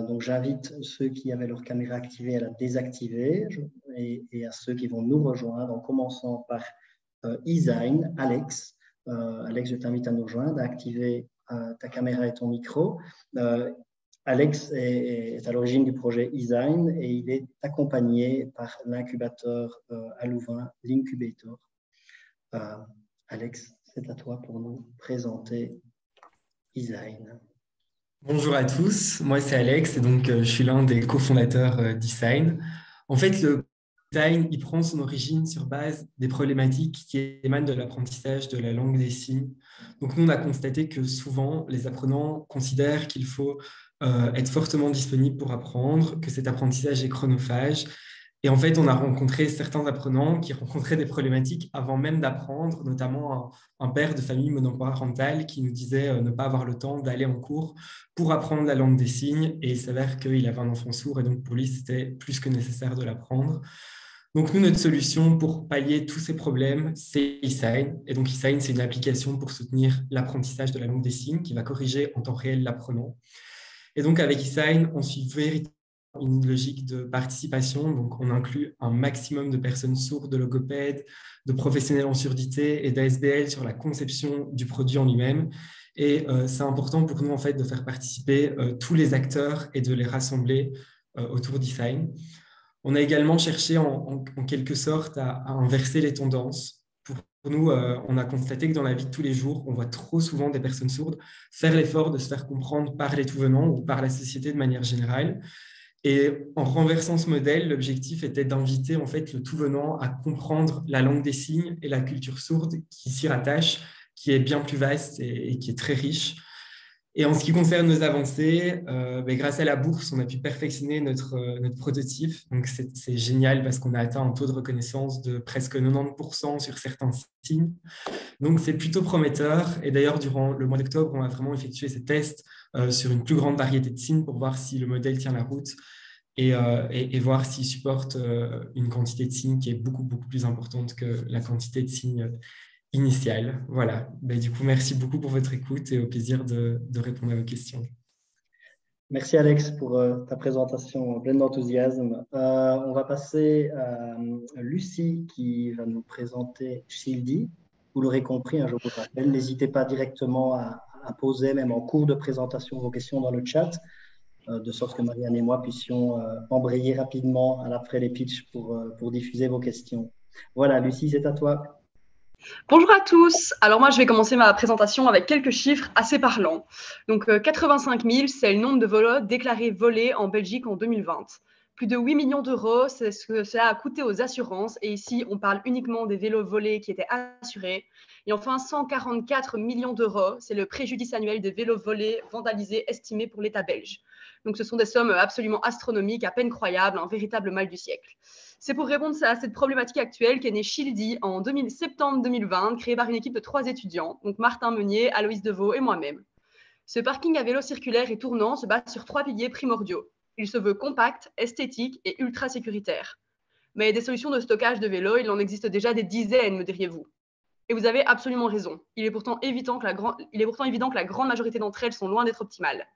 Donc j'invite ceux qui avaient leur caméra activée à la désactiver et à ceux qui vont nous rejoindre en commençant par eZine. Alex, je t'invite à nous rejoindre, à activer ta caméra et ton micro. Alex est à l'origine du projet eZine et il est accompagné par l'incubateur à Louvain, l'Incubator. Alex, c'est à toi pour nous présenter eZine. Bonjour à tous, moi c'est Alex et donc je suis l'un des cofondateurs d'eZine. En fait, le design, il prend son origine sur base des problématiques qui émanent de l'apprentissage de la langue des signes. Donc nous, on a constaté que souvent, les apprenants considèrent qu'il faut être fortement disponible pour apprendre, que cet apprentissage est chronophage. Et en fait, on a rencontré certains apprenants qui rencontraient des problématiques avant même d'apprendre, notamment un père de famille monoparentale qui nous disait ne pas avoir le temps d'aller en cours pour apprendre la langue des signes. Et il s'avère qu'il avait un enfant sourd et donc pour lui, c'était plus que nécessaire de l'apprendre. Donc nous, notre solution pour pallier tous ces problèmes, c'est eZine. Et donc eZine, c'est une application pour soutenir l'apprentissage de la langue des signes qui va corriger en temps réel l'apprenant. Et donc avec eZine, on suit véritablement une logique de participation, donc on inclut un maximum de personnes sourdes, de logopèdes, de professionnels en surdité et d'ASBL sur la conception du produit en lui-même. Et c'est important pour nous en fait de faire participer tous les acteurs et de les rassembler autour d'eZine. On a également cherché en quelque sorte à inverser les tendances pour nous, on a constaté que dans la vie de tous les jours, on voit trop souvent des personnes sourdes faire l'effort de se faire comprendre par les tout-venants ou par la société de manière générale. Et en renversant ce modèle, l'objectif était d'inviter en fait le tout-venant à comprendre la langue des signes et la culture sourde qui s'y rattache, qui est bien plus vaste et qui est très riche. Et en ce qui concerne nos avancées, grâce à la bourse, on a pu perfectionner notre prototype. Donc, c'est génial parce qu'on a atteint un taux de reconnaissance de presque 90% sur certains signes. Donc, c'est plutôt prometteur. Et d'ailleurs, durant le mois d'octobre, on a vraiment effectué ces tests sur une plus grande variété de signes pour voir si le modèle tient la route et voir s'il supporte une quantité de signes qui est beaucoup, beaucoup plus importante que la quantité de signes initiale. Voilà. Du coup, merci beaucoup pour votre écoute et au plaisir de répondre à vos questions. Merci Alex pour ta présentation pleine d'enthousiasme. On va passer à Lucie qui va nous présenter Shieldy. Vous l'aurez compris, je vous rappelle, n'hésitez pas directement à poser, même en cours de présentation, vos questions dans le chat, de sorte que Marianne et moi puissions embrayer rapidement après les pitchs pour diffuser vos questions. Voilà, Lucie, c'est à toi. Bonjour à tous. Alors moi, je vais commencer ma présentation avec quelques chiffres assez parlants. Donc 85 000, c'est le nombre de vélos déclarés volés en Belgique en 2020. Plus de 8 millions d'euros, c'est ce que cela a coûté aux assurances. Et ici, on parle uniquement des vélos volés qui étaient assurés. Et enfin, 144 millions d'euros, c'est le préjudice annuel des vélos volés, vandalisés, estimé pour l'État belge. Donc ce sont des sommes absolument astronomiques, à peine croyables, un véritable mal du siècle. C'est pour répondre à cette problématique actuelle qu'est né Shieldy en septembre 2020, créé par une équipe de 3 étudiants, donc Martin Meunier, Aloïs Deveau et moi-même. Ce parking à vélo circulaire et tournant se base sur 3 piliers primordiaux. Il se veut compact, esthétique et ultra sécuritaire. Mais des solutions de stockage de vélos, il en existe déjà des dizaines, me diriez-vous. Et vous avez absolument raison. Il est pourtant évident que la grande majorité d'entre elles sont loin d'être optimales.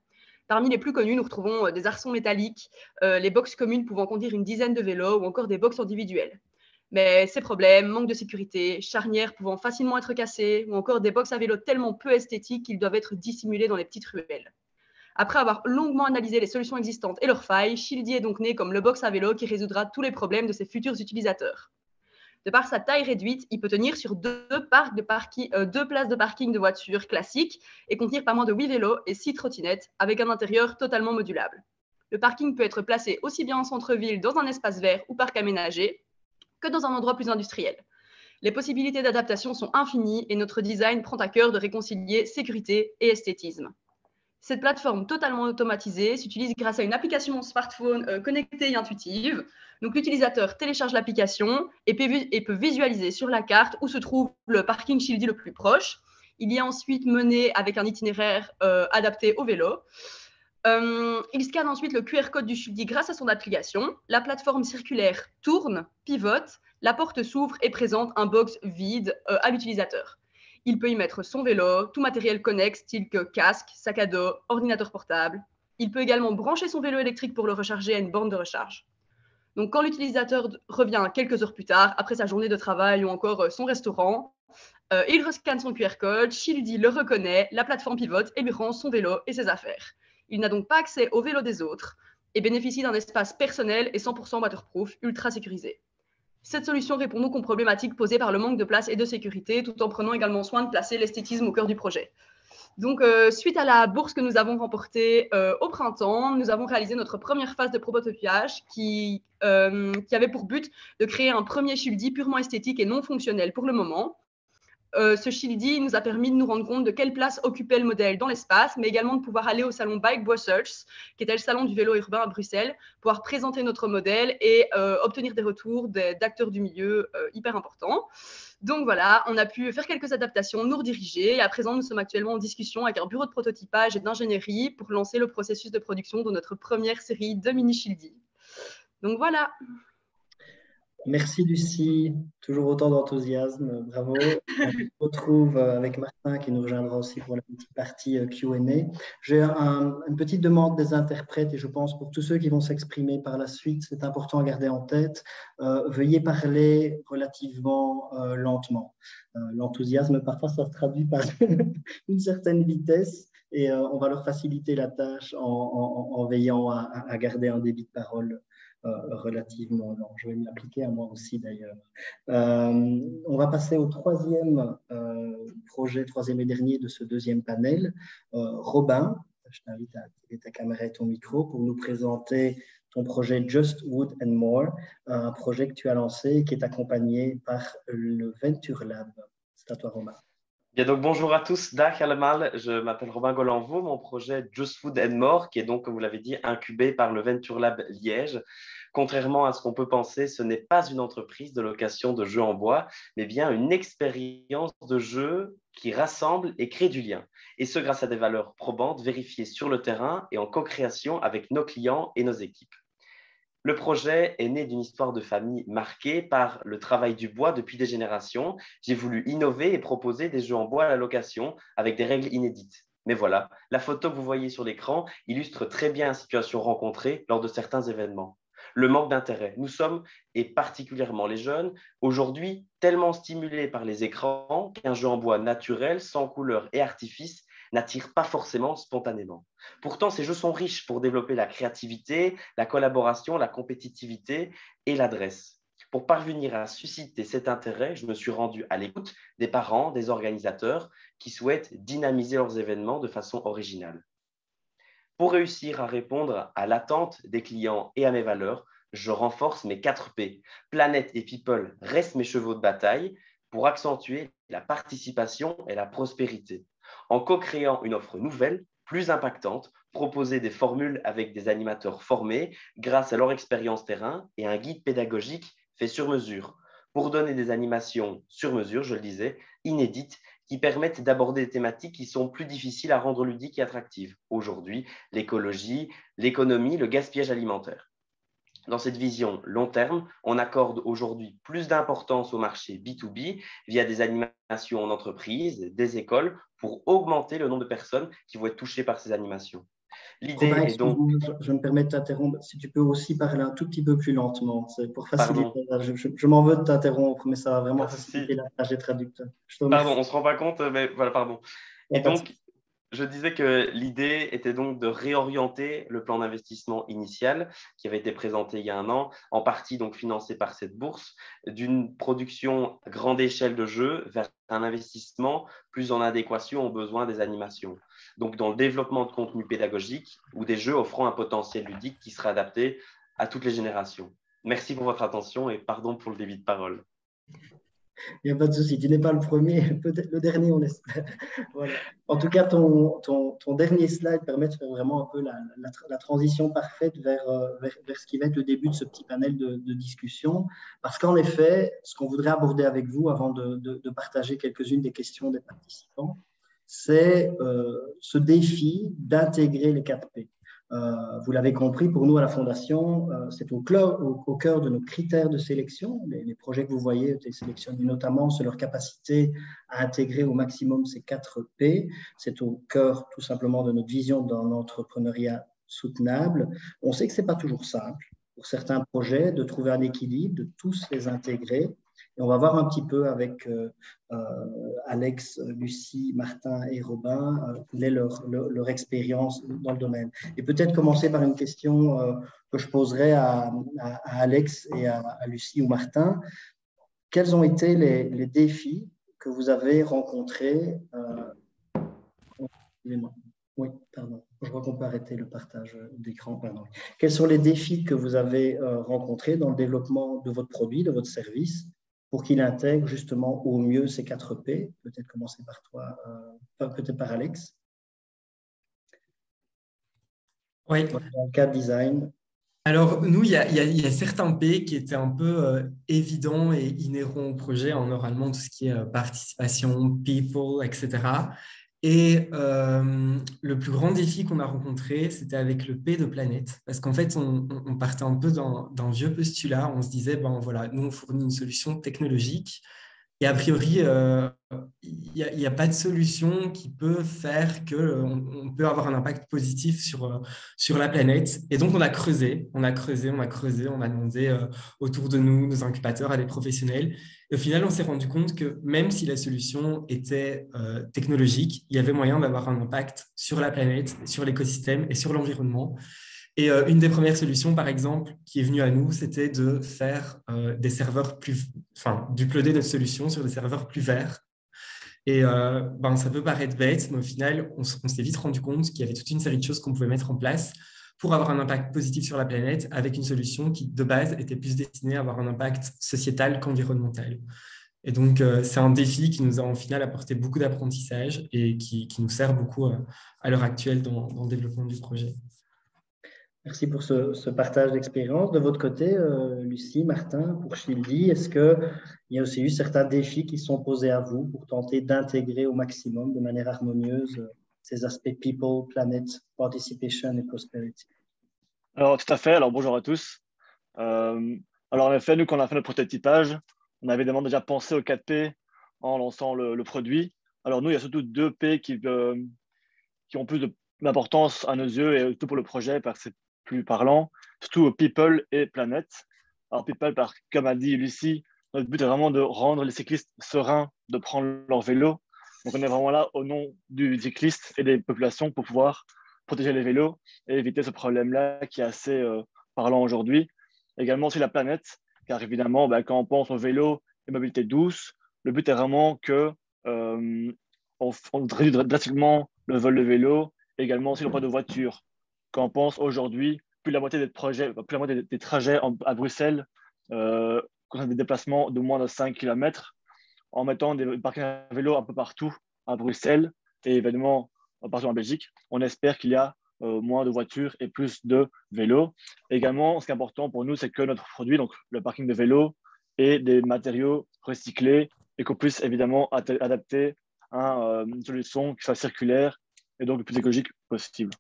Parmi les plus connus, nous retrouvons des arçons métalliques, les boxes communes pouvant contenir une dizaine de vélos ou encore des boxes individuelles. Mais ces problèmes, manque de sécurité, charnières pouvant facilement être cassées ou encore des boxes à vélo tellement peu esthétiques qu'ils doivent être dissimulés dans les petites ruelles. Après avoir longuement analysé les solutions existantes et leurs failles, Shieldy est donc né comme le box à vélo qui résoudra tous les problèmes de ses futurs utilisateurs. De par sa taille réduite, il peut tenir sur deux places de parking de voitures classiques et contenir pas moins de 8 vélos et 6 trottinettes avec un intérieur totalement modulable. Le parking peut être placé aussi bien en centre-ville, dans un espace vert ou parc aménagé, que dans un endroit plus industriel. Les possibilités d'adaptation sont infinies et notre design prend à cœur de réconcilier sécurité et esthétisme. Cette plateforme totalement automatisée s'utilise grâce à une application smartphone connectée et intuitive. Donc, l'utilisateur télécharge l'application et peut visualiser sur la carte où se trouve le parking Shieldy le plus proche. Il y est ensuite mené avec un itinéraire adapté au vélo. Il scanne ensuite le QR code du Shieldy grâce à son application. La plateforme circulaire tourne, pivote, la porte s'ouvre et présente un box vide à l'utilisateur. Il peut y mettre son vélo, tout matériel connexe, tel que casque, sac à dos, ordinateur portable. Il peut également brancher son vélo électrique pour le recharger à une borne de recharge. Donc, quand l'utilisateur revient quelques heures plus tard, après sa journée de travail ou encore son restaurant, il rescanne son QR code, Shieldy le reconnaît, la plateforme pivote et lui rend son vélo et ses affaires. Il n'a donc pas accès au vélo des autres et bénéficie d'un espace personnel et 100% waterproof, ultra sécurisé. Cette solution répond donc aux problématiques posées par le manque de place et de sécurité, tout en prenant également soin de placer l'esthétisme au cœur du projet. Donc, suite à la bourse que nous avons remportée au printemps, nous avons réalisé notre première phase de prototypage qui avait pour but de créer un premier Shieldy purement esthétique et non fonctionnel pour le moment. Ce Shieldy nous a permis de nous rendre compte de quelle place occupait le modèle dans l'espace, mais également de pouvoir aller au salon Bike Brussels, qui était le salon du vélo urbain à Bruxelles, pouvoir présenter notre modèle et obtenir des retours d'acteurs du milieu hyper importants. Donc voilà, on a pu faire quelques adaptations, nous rediriger, et à présent, nous sommes actuellement en discussion avec un bureau de prototypage et d'ingénierie pour lancer le processus de production de notre première série de mini Shieldy. Donc voilà. Merci Lucie, toujours autant d'enthousiasme, bravo. On se retrouve avec Martin qui nous rejoindra aussi pour la petite partie Q&A. J'ai une petite demande des interprètes et je pense pour tous ceux qui vont s'exprimer par la suite, c'est important à garder en tête. Veuillez parler relativement lentement. L'enthousiasme, parfois, ça se traduit par une certaine vitesse et on va leur faciliter la tâche en veillant à garder un débit de parole relativement long. Je vais m'y appliquer à moi aussi d'ailleurs. On va passer au troisième projet, troisième et dernier de ce deuxième panel. Robin, je t'invite à activer ta caméra et ton micro pour nous présenter ton projet Just Wood and More, un projet que tu as lancé et qui est accompagné par le Venture Lab. C'est à toi, Robin. Bien, donc bonjour à tous, Dag allemaal, je m'appelle Robin Golanvaux, mon projet Just Wood and More, qui est donc, comme vous l'avez dit, incubé par le Venture Lab Liège. Contrairement à ce qu'on peut penser, ce n'est pas une entreprise de location de jeux en bois, mais bien une expérience de jeu qui rassemble et crée du lien. Et ce, grâce à des valeurs probantes vérifiées sur le terrain et en co-création avec nos clients et nos équipes. Le projet est né d'une histoire de famille marquée par le travail du bois depuis des générations. J'ai voulu innover et proposer des jeux en bois à la location avec des règles inédites. Mais voilà, la photo que vous voyez sur l'écran illustre très bien la situation rencontrée lors de certains événements. Le manque d'intérêt. Nous sommes, et particulièrement les jeunes, aujourd'hui tellement stimulés par les écrans qu'un jeu en bois naturel, sans couleur et artifice, n'attire pas forcément spontanément. Pourtant, ces jeux sont riches pour développer la créativité, la collaboration, la compétitivité et l'adresse. Pour parvenir à susciter cet intérêt, je me suis rendu à l'écoute des parents, des organisateurs qui souhaitent dynamiser leurs événements de façon originale. Pour réussir à répondre à l'attente des clients et à mes valeurs, je renforce mes 4 P. Planète et people restent mes chevaux de bataille pour accentuer la participation et la prospérité. En co-créant une offre nouvelle, plus impactante, proposer des formules avec des animateurs formés grâce à leur expérience terrain et un guide pédagogique fait sur mesure, pour donner des animations sur mesure, je le disais, inédites, qui permettent d'aborder des thématiques qui sont plus difficiles à rendre ludiques et attractives. Aujourd'hui, l'écologie, l'économie, le gaspillage alimentaire. Dans cette vision long terme, on accorde aujourd'hui plus d'importance au marché B2B via des animations en entreprise, des écoles, pour augmenter le nombre de personnes qui vont être touchées par ces animations. L'idée est donc… Je me permets de t'interrompre, si tu peux aussi parler un tout petit peu plus lentement, c'est pour faciliter. Je m'en veux de t'interrompre, mais ça va vraiment faciliter la tâche des traducteurs. Pardon, on ne se rend pas compte, mais voilà, pardon. Et donc, je disais que l'idée était donc de réorienter le plan d'investissement initial qui avait été présenté il y a un an, en partie donc financé par cette bourse, d'une production à grande échelle de jeux vers un investissement plus en adéquation aux besoins des animations. Donc dans le développement de contenu pédagogique ou des jeux offrant un potentiel ludique qui sera adapté à toutes les générations. Merci pour votre attention et pardon pour le débit de parole. Il n'y a pas de souci, tu n'es pas le premier, peut-être le dernier, on espère. Voilà. En tout cas, ton dernier slide permet de faire vraiment un peu la transition parfaite vers ce qui va être le début de ce petit panel de discussion. Parce qu'en effet, ce qu'on voudrait aborder avec vous avant de partager quelques-unes des questions des participants, c'est ce défi d'intégrer les 4 P. Vous l'avez compris, pour nous à la Fondation, c'est au cœur de nos critères de sélection. Les projets que vous voyez étaient sélectionnés notamment sur leur capacité à intégrer au maximum ces 4 P. C'est au cœur tout simplement de notre vision d'un entrepreneuriat soutenable. On sait que ce n'est pas toujours simple pour certains projets de trouver un équilibre, de tous les intégrer. Et on va voir un petit peu avec Alex, Lucie, Martin et Robin quelle est leur expérience dans le domaine. Et peut-être commencer par une question que je poserai à Alex et à Lucie ou Martin. Quels ont été les défis que vous avez rencontrés Oui, pardon. Je crois qu'on peut arrêter le partage d'écran. Pardon. Quels sont les défis que vous avez rencontrés dans le développement de votre produit, de votre service, pour qu'il intègre justement au mieux ces 4 P? Peut-être commencer par toi, peut-être par Alex. Oui. Dans le cas design. Alors, nous, il y a certains P qui étaient un peu évidents et inhérents au projet, oralement, tout ce qui est participation, people, etc. Et le plus grand défi qu'on a rencontré, c'était avec le P de planète. Parce qu'en fait, on partait un peu d'un vieux postulat. On se disait, ben voilà, nous, on fournit une solution technologique. Et a priori, il n'y a pas de solution qui peut faire qu'on peut avoir un impact positif sur la planète. Et donc, on a creusé, on a demandé autour de nous, nos incubateurs, à des professionnels. Et au final, on s'est rendu compte que même si la solution était technologique, il y avait moyen d'avoir un impact sur la planète, sur l'écosystème et sur l'environnement. Et une des premières solutions, par exemple, qui est venue à nous, c'était de faire des serveurs d'uploader notre solution sur des serveurs plus verts. Et ça peut paraître bête, mais au final, on s'est vite rendu compte qu'il y avait toute une série de choses qu'on pouvait mettre en place pour avoir un impact positif sur la planète avec une solution qui, de base, était plus destinée à avoir un impact sociétal qu'environnemental. Et donc, c'est un défi qui nous a, en final, apporté beaucoup d'apprentissage et qui nous sert beaucoup à l'heure actuelle dans le développement du projet. Merci pour ce partage d'expérience. De votre côté, Lucie, Martin, pour Shildi, est-ce qu'il y a aussi eu certains défis qui sont posés à vous pour tenter d'intégrer au maximum, de manière harmonieuse, ces aspects people, planet, participation et prosperity? Alors, tout à fait. Alors, bonjour à tous. Alors, en effet, nous, quand on a fait notre prototypage, on avait évidemment déjà pensé au 4P en lançant le produit. Alors, nous, il y a surtout 2 P qui ont plus d'importance à nos yeux et tout pour le projet parce que c'est plus parlant, surtout people et planet. Alors, people, comme a dit Lucie, notre but est vraiment de rendre les cyclistes sereins de prendre leur vélo. Donc, on est vraiment là au nom du cycliste et des populations pour pouvoir protéger les vélos et éviter ce problème-là qui est assez parlant aujourd'hui. Également aussi la planète, car évidemment, quand on pense au vélo et mobilité douce, le but est vraiment que on réduit drastiquement le vol de vélo, et également aussi l'emploi de voitures. Quand on pense aujourd'hui, plus la moitié des trajets à Bruxelles concernent des déplacements de moins de 5 km, en mettant des parkings à vélo un peu partout à Bruxelles et évidemment partout en Belgique, on espère qu'il y a moins de voitures et plus de vélos. Également, ce qui est important pour nous, c'est que notre produit, donc le parking de vélo, ait des matériaux recyclés et qu'on puisse évidemment adapter à une solution qui soit circulaire et donc le plus écologique possible.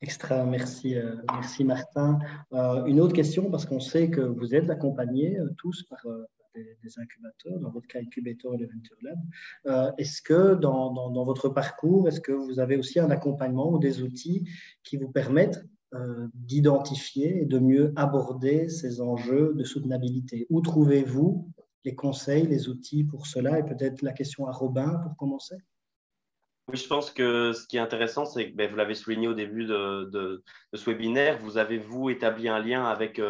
Extra, merci, merci Martin. Une autre question, parce qu'on sait que vous êtes accompagnés tous par des incubateurs, dans votre cas Incubator et le Venture Lab. Est-ce que dans votre parcours, est-ce que vous avez aussi un accompagnement ou des outils qui vous permettent d'identifier et de mieux aborder ces enjeux de soutenabilité? Où trouvez-vous les conseils, les outils pour cela? Et peut-être la question à Robin pour commencer. Oui, je pense que ce qui est intéressant, c'est que vous l'avez souligné au début de ce webinaire, vous avez, vous, établi un lien avec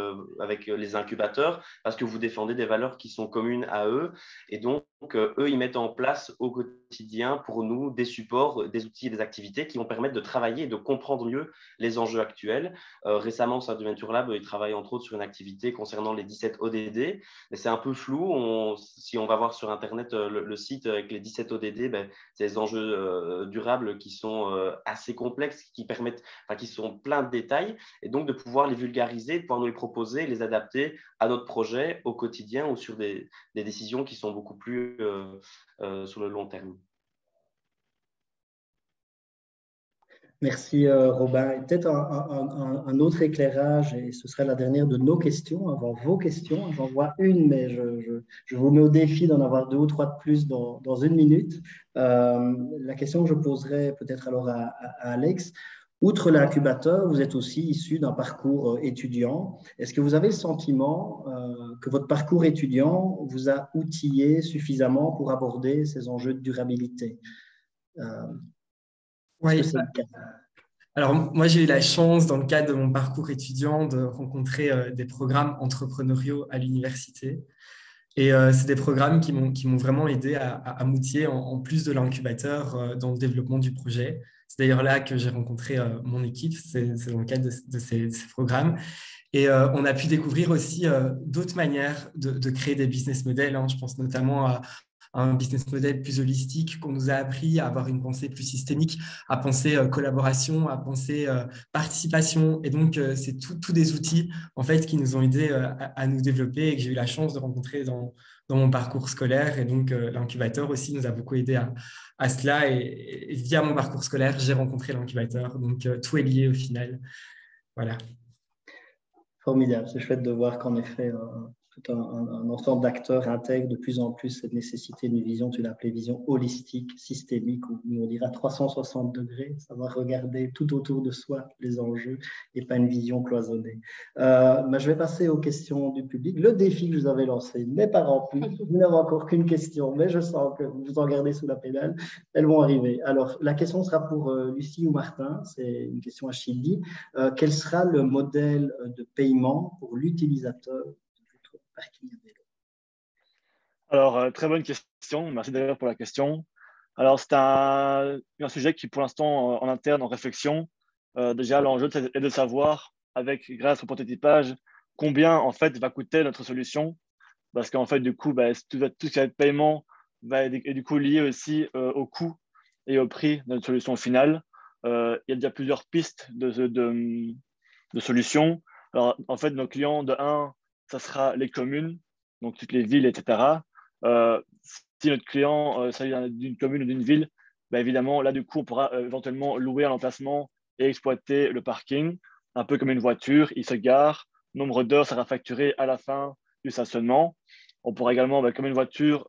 les incubateurs parce que vous défendez des valeurs qui sont communes à eux. Et donc, eux, ils mettent en place au quotidien pour nous des supports, des outils et des activités qui vont permettre de travailler et de comprendre mieux les enjeux actuels. Récemment, au sein du Venture Lab, ils travaillent entre autres sur une activité concernant les 17 ODD. Mais c'est un peu flou. Si on va voir sur Internet le site avec les 17 ODD, c'est des enjeux durables qui sont assez complexes, qui sont pleins de détails, et donc de pouvoir les vulgariser, de pouvoir nous les proposer, les adapter à notre projet au quotidien ou sur des décisions qui sont beaucoup plus sur le long terme. Merci Robin. Et peut-être un autre éclairage, et ce sera la dernière de nos questions, avant vos questions. J'en vois une, mais je vous mets au défi d'en avoir 2 ou 3 de plus dans 1 minute. La question que je poserai peut-être alors à Alex, outre l'incubateur, vous êtes aussi issu d'un parcours étudiant. Est-ce que vous avez le sentiment que votre parcours étudiant vous a outillé suffisamment pour aborder ces enjeux de durabilité? Oui. Alors, moi, j'ai eu la chance, dans le cadre de mon parcours étudiant, de rencontrer des programmes entrepreneuriaux à l'université. Et c'est des programmes qui m'ont vraiment aidé à m'outiller, en plus de l'incubateur, dans le développement du projet. C'est d'ailleurs là que j'ai rencontré mon équipe, c'est dans le cadre de ces programmes. Et on a pu découvrir aussi d'autres manières de créer des business models. Je pense notamment à un business model plus holistique qu'on nous a appris à avoir une pensée plus systémique, à penser collaboration, à penser participation. Et donc, c'est tous des outils en fait, qui nous ont aidés à nous développer et que j'ai eu la chance de rencontrer dans mon parcours scolaire. Et donc, l'incubateur aussi nous a beaucoup aidé à cela. Et via mon parcours scolaire, j'ai rencontré l'incubateur. Donc, tout est lié au final. Voilà. Formidable. C'est chouette de voir qu'en effet, tout un ensemble d'acteurs intègrent de plus en plus cette nécessité d'une vision, tu l'as appelée vision holistique, systémique, où on dira 360 degrés, savoir regarder tout autour de soi les enjeux et pas une vision cloisonnée. Je vais passer aux questions du public. Le défi que je vous avais lancé n'est pas rempli. Vous n'avez encore qu'une question, mais je sens que vous en gardez sous la pédale. Elles vont arriver. Alors, la question sera pour Lucie ou Martin. C'est une question à Childi. Quel sera le modèle de paiement pour l'utilisateur de votre parking à vélo? Alors, très bonne question. Merci d'ailleurs pour la question. Alors, c'est un sujet qui, pour l'instant, en interne, en réflexion. Déjà, l'enjeu est de savoir, grâce au prototypage, combien, en fait, va coûter notre solution. Parce qu'en fait, du coup, tout ce qui va être paiement va être du coup lié aussi au coût et au prix de notre solution finale. Il y a déjà plusieurs pistes de solutions. Alors, en fait, nos clients, de 1, ça sera les communes, donc toutes les villes, etc. Si notre client s'agit d'une commune ou d'une ville, évidemment, là, du coup, on pourra éventuellement louer un emplacement et exploiter le parking, un peu comme une voiture. Il se gare, nombre d'heures sera facturé à la fin du stationnement. On pourra également, comme une voiture,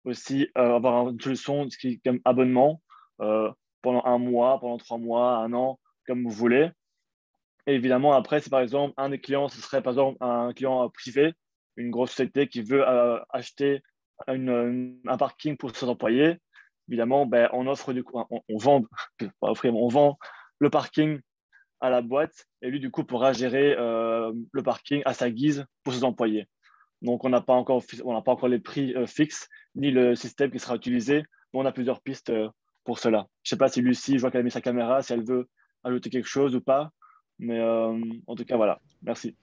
aussi avoir une solution qui est comme abonnement pendant 1 mois, pendant 3 mois, 1 an, comme vous voulez. Et évidemment, après, si par exemple, un des clients, ce serait par exemple un client privé, une grosse société qui veut acheter un parking pour ses employés, évidemment, on offre du coup, on vend, pas offrir, on vend le parking à la boîte et lui, du coup, pourra gérer le parking à sa guise pour ses employés. Donc, on n'a pas encore les prix fixes ni le système qui sera utilisé, mais on a plusieurs pistes pour cela. Je ne sais pas si Lucie, je vois qu'elle a mis sa caméra, si elle veut ajouter quelque chose ou pas. Mais en tout cas, voilà. Merci.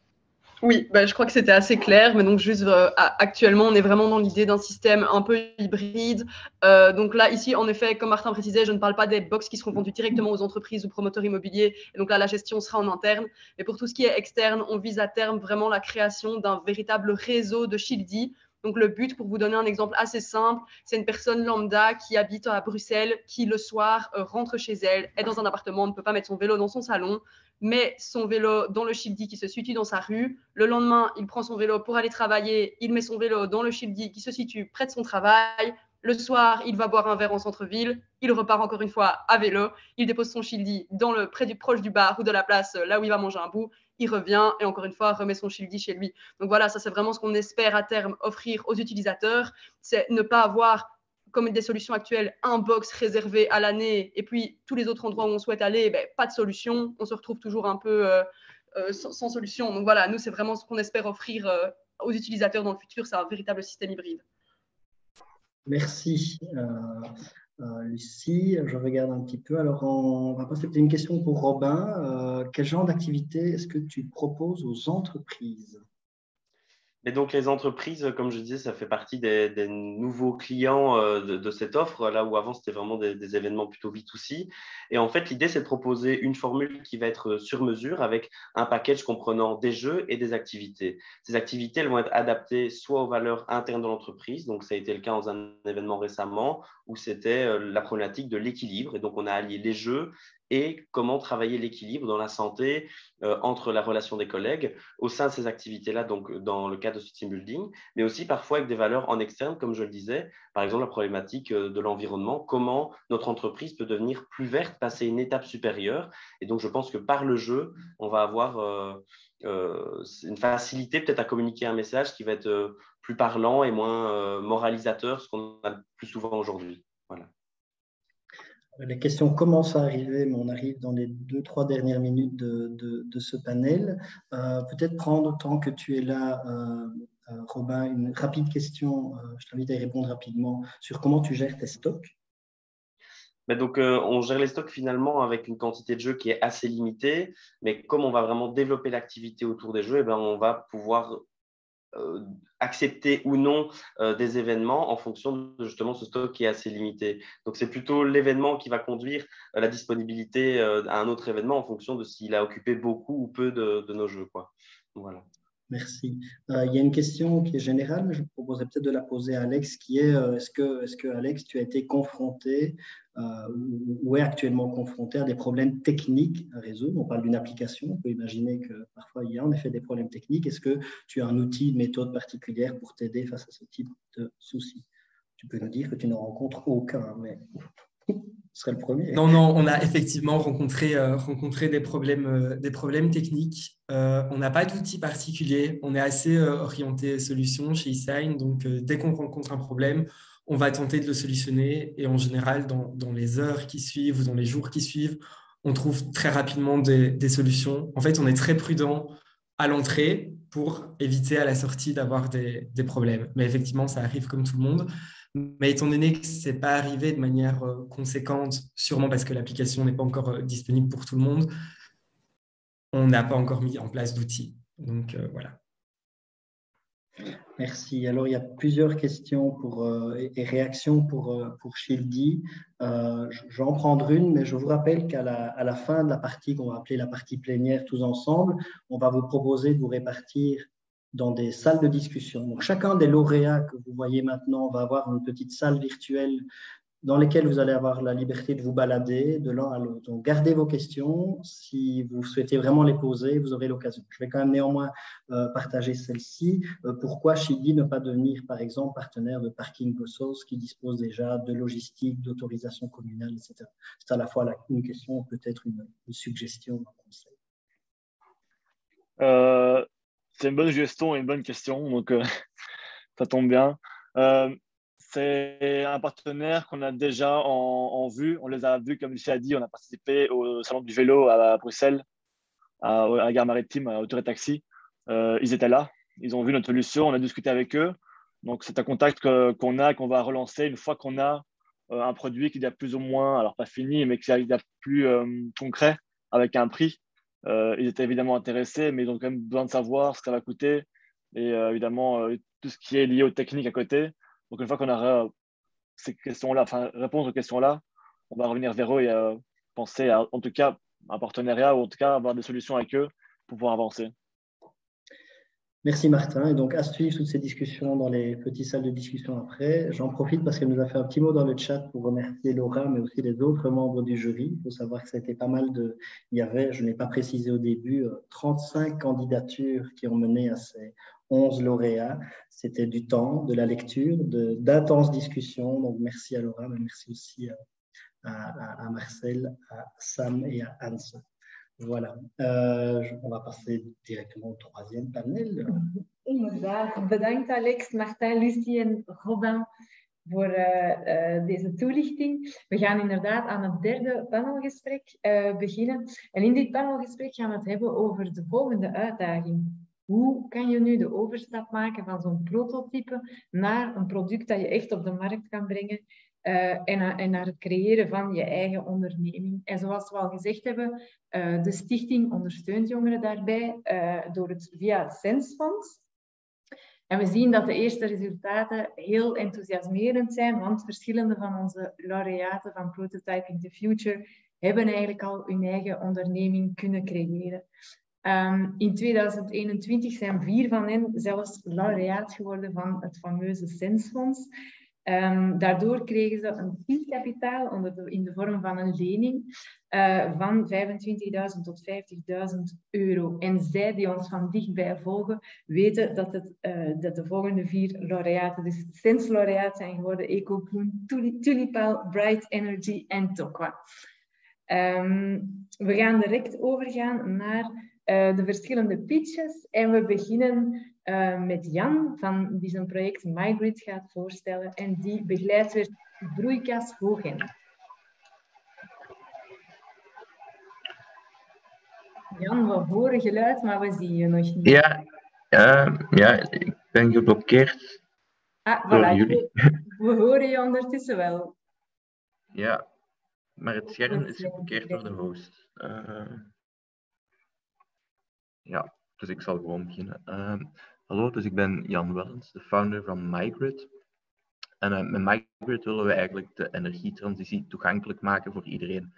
Oui, je crois que c'était assez clair. Mais donc, juste actuellement, on est vraiment dans l'idée d'un système un peu hybride. Donc là, ici, en effet, comme Martin précisait, je ne parle pas des box qui seront vendues directement aux entreprises ou promoteurs immobiliers. Et donc là, la gestion sera en interne. Mais pour tout ce qui est externe, on vise à terme vraiment la création d'un véritable réseau de Shildi. Donc, le but, pour vous donner un exemple assez simple, c'est une personne lambda qui habite à Bruxelles, qui le soir rentre chez elle, est dans un appartement, ne peut pas mettre son vélo dans son salon, met son vélo dans le Shildi qui se situe dans sa rue. Le lendemain, il prend son vélo pour aller travailler, il met son vélo dans le Shildi qui se situe près de son travail. Le soir, il va boire un verre en centre-ville, il repart encore une fois à vélo, il dépose son Shildi proche du bar ou de la place, là où il va manger un bout, il revient et encore une fois remet son Shildi chez lui. Donc voilà, ça c'est vraiment ce qu'on espère à terme offrir aux utilisateurs, c'est ne pas avoir comme des solutions actuelles, un box réservé à l'année et puis tous les autres endroits où on souhaite aller, pas de solution, on se retrouve toujours un peu sans solution. Donc voilà, nous c'est vraiment ce qu'on espère offrir aux utilisateurs dans le futur, c'est un véritable système hybride. Merci. Lucie, je regarde un petit peu. Alors, on va passer peut-être une question pour Robin. Quel genre d'activité est-ce que tu proposes aux entreprises? Et donc, les entreprises, comme je disais, ça fait partie des nouveaux clients de cette offre, là où avant, c'était vraiment des événements plutôt B2C. Et en fait, l'idée, c'est de proposer une formule qui va être sur mesure avec un package comprenant des jeux et des activités. Ces activités, elles vont être adaptées soit aux valeurs internes de l'entreprise, donc ça a été le cas dans un événement récemment, où c'était la problématique de l'équilibre. Et donc, on a allié les jeux et comment travailler l'équilibre dans la santé entre la relation des collègues au sein de ces activités-là, donc dans le cadre de ce team building, mais aussi parfois avec des valeurs en externe, comme je le disais, par exemple la problématique de l'environnement, comment notre entreprise peut devenir plus verte, passer une étape supérieure. Et donc, je pense que par le jeu, on va avoir une facilité peut-être à communiquer un message qui va être plus parlant et moins moralisateur, ce qu'on a plus souvent aujourd'hui. Voilà. Les questions commencent à arriver, mais on arrive dans les 2-3 dernières minutes de ce panel. Peut-être prendre, tant que tu es là, Robin, une rapide question. Je t'invite à y répondre rapidement sur comment tu gères tes stocks. Donc, on gère les stocks finalement avec une quantité de jeux qui est assez limitée, mais comme on va vraiment développer l'activité autour des jeux, on va pouvoir accepter ou non des événements en fonction de justement ce stock qui est assez limité. Donc, c'est plutôt l'événement qui va conduire la disponibilité à un autre événement en fonction de s'il a occupé beaucoup ou peu de nos jeux, quoi. Voilà. Merci. Il y a une question qui est générale, mais je proposerais peut-être de la poser à Alex, qui est est-ce que Alex, tu as été confronté ou est actuellement confronté à des problèmes techniques à résoudre. On parle d'une application, on peut imaginer que parfois il y a en effet des problèmes techniques. Est-ce que tu as un outil, une méthode particulière pour t'aider face à ce type de soucis? Tu peux nous dire que tu n'en rencontres aucun, mais ce serait le premier. Non, on a effectivement rencontré des problèmes techniques. On n'a pas d'outil particulier. On est assez orienté solution chez eSign. Donc, dès qu'on rencontre un problème, on va tenter de le solutionner. Et en général, dans les heures qui suivent ou dans les jours qui suivent, on trouve très rapidement des solutions. En fait, on est très prudent à l'entrée pour éviter à la sortie d'avoir des problèmes. Mais effectivement, ça arrive comme tout le monde. Mais étant donné que ce n'est pas arrivé de manière conséquente, sûrement parce que l'application n'est pas encore disponible pour tout le monde, on n'a pas encore mis en place d'outils. Donc, voilà. Merci. Alors, il y a plusieurs questions et réactions pour Shildi. Je vais en prendre une, mais je vous rappelle qu'à la fin de la partie qu'on va appeler la partie plénière tous ensemble, on va vous proposer de vous répartir dans des salles de discussion. Donc, chacun des lauréats que vous voyez maintenant va avoir une petite salle virtuelle dans lesquelles vous allez avoir la liberté de vous balader de l'un à l'autre. Donc, gardez vos questions. Si vous souhaitez vraiment les poser, vous aurez l'occasion. Je vais quand même néanmoins partager celle-ci. Pourquoi Shildi ne pas devenir, par exemple, partenaire de Parking Gosos qui dispose déjà de logistique, d'autorisation communale, etc. C'est à la fois une question, peut-être une suggestion, un conseil. C'est une bonne suggestion et une bonne question, donc ça tombe bien. C'est un partenaire qu'on a déjà en vue. On les a vus, comme Lucie a dit, on a participé au Salon du vélo à Bruxelles, à la gare maritime, à Autour et Taxi. Ils étaient là, ils ont vu notre solution, on a discuté avec eux. Donc, c'est un contact qu'on va relancer une fois qu'on a un produit qui est plus ou moins, alors pas fini, mais qui est plus concret, avec un prix. Ils étaient évidemment intéressés, mais ils ont quand même besoin de savoir ce que ça va coûter et évidemment tout ce qui est lié aux techniques à côté. Donc, une fois qu'on aura ces questions-là, enfin, répondre aux questions-là, on va revenir vers eux et penser à, en tout cas, un partenariat ou en tout cas avoir des solutions avec eux pour pouvoir avancer. Merci Martin. Et donc, à suivre toutes ces discussions dans les petites salles de discussion après. J'en profite parce qu'elle nous a fait un petit mot dans le chat pour remercier Laura, mais aussi les autres membres du jury. Il faut savoir que ça a été pas mal de... Il y avait, je n'ai pas précisé au début, 35 candidatures qui ont mené à ces 11 lauréats. C'était du temps, de la lecture, d'intenses discussions. Donc, merci à Laura, mais merci aussi à Marcel, à Sam et à Hans. Voilà, on va passer directement au troisième panel. Inderdaad, bedankt Alex, Martin, Lucie en Robin voor deze toelichting. We gaan inderdaad aan het derde panelgesprek beginnen. En in dit panelgesprek gaan we het hebben over de volgende uitdaging. Hoe kan je nu de overstap maken van zo'n prototype naar een product dat je echt op de markt kan brengen? En naar het creëren van je eigen onderneming. En zoals we al gezegd hebben, de stichting ondersteunt jongeren daarbij via het Sensfonds. En we zien dat de eerste resultaten heel enthousiasmerend zijn, want verschillende van onze laureaten van Prototyping the Future hebben eigenlijk al hun eigen onderneming kunnen creëren. In 2021 zijn 4 van hen zelfs laureaat geworden van het fameuze Sensfonds. Daardoor kregen ze een seedkapitaal in de vorm van een lening van 25.000 tot 50.000 euro. En zij die ons van dichtbij volgen, weten dat de volgende 4 laureaten, dus Sens-laureaat zijn geworden: Ecopoen, Tulipal, Bright Energy en Tokwa. We gaan direct overgaan naar de verschillende pitches en we beginnen met Jan, die zijn project MyGrid gaat voorstellen en die begeleidt weer Broeikas Hooghen. Jan, we horen geluid, maar we zien je nog niet. Ja, ik ben geblokkeerd door jullie. We horen je ondertussen wel. Ja, maar het scherm is geblokkeerd door de host. Ja, dus ik zal gewoon beginnen. Hallo, dus ik ben Jan Wellens, de founder van MyGrid. En met MyGrid willen we eigenlijk de energietransitie toegankelijk maken voor iedereen.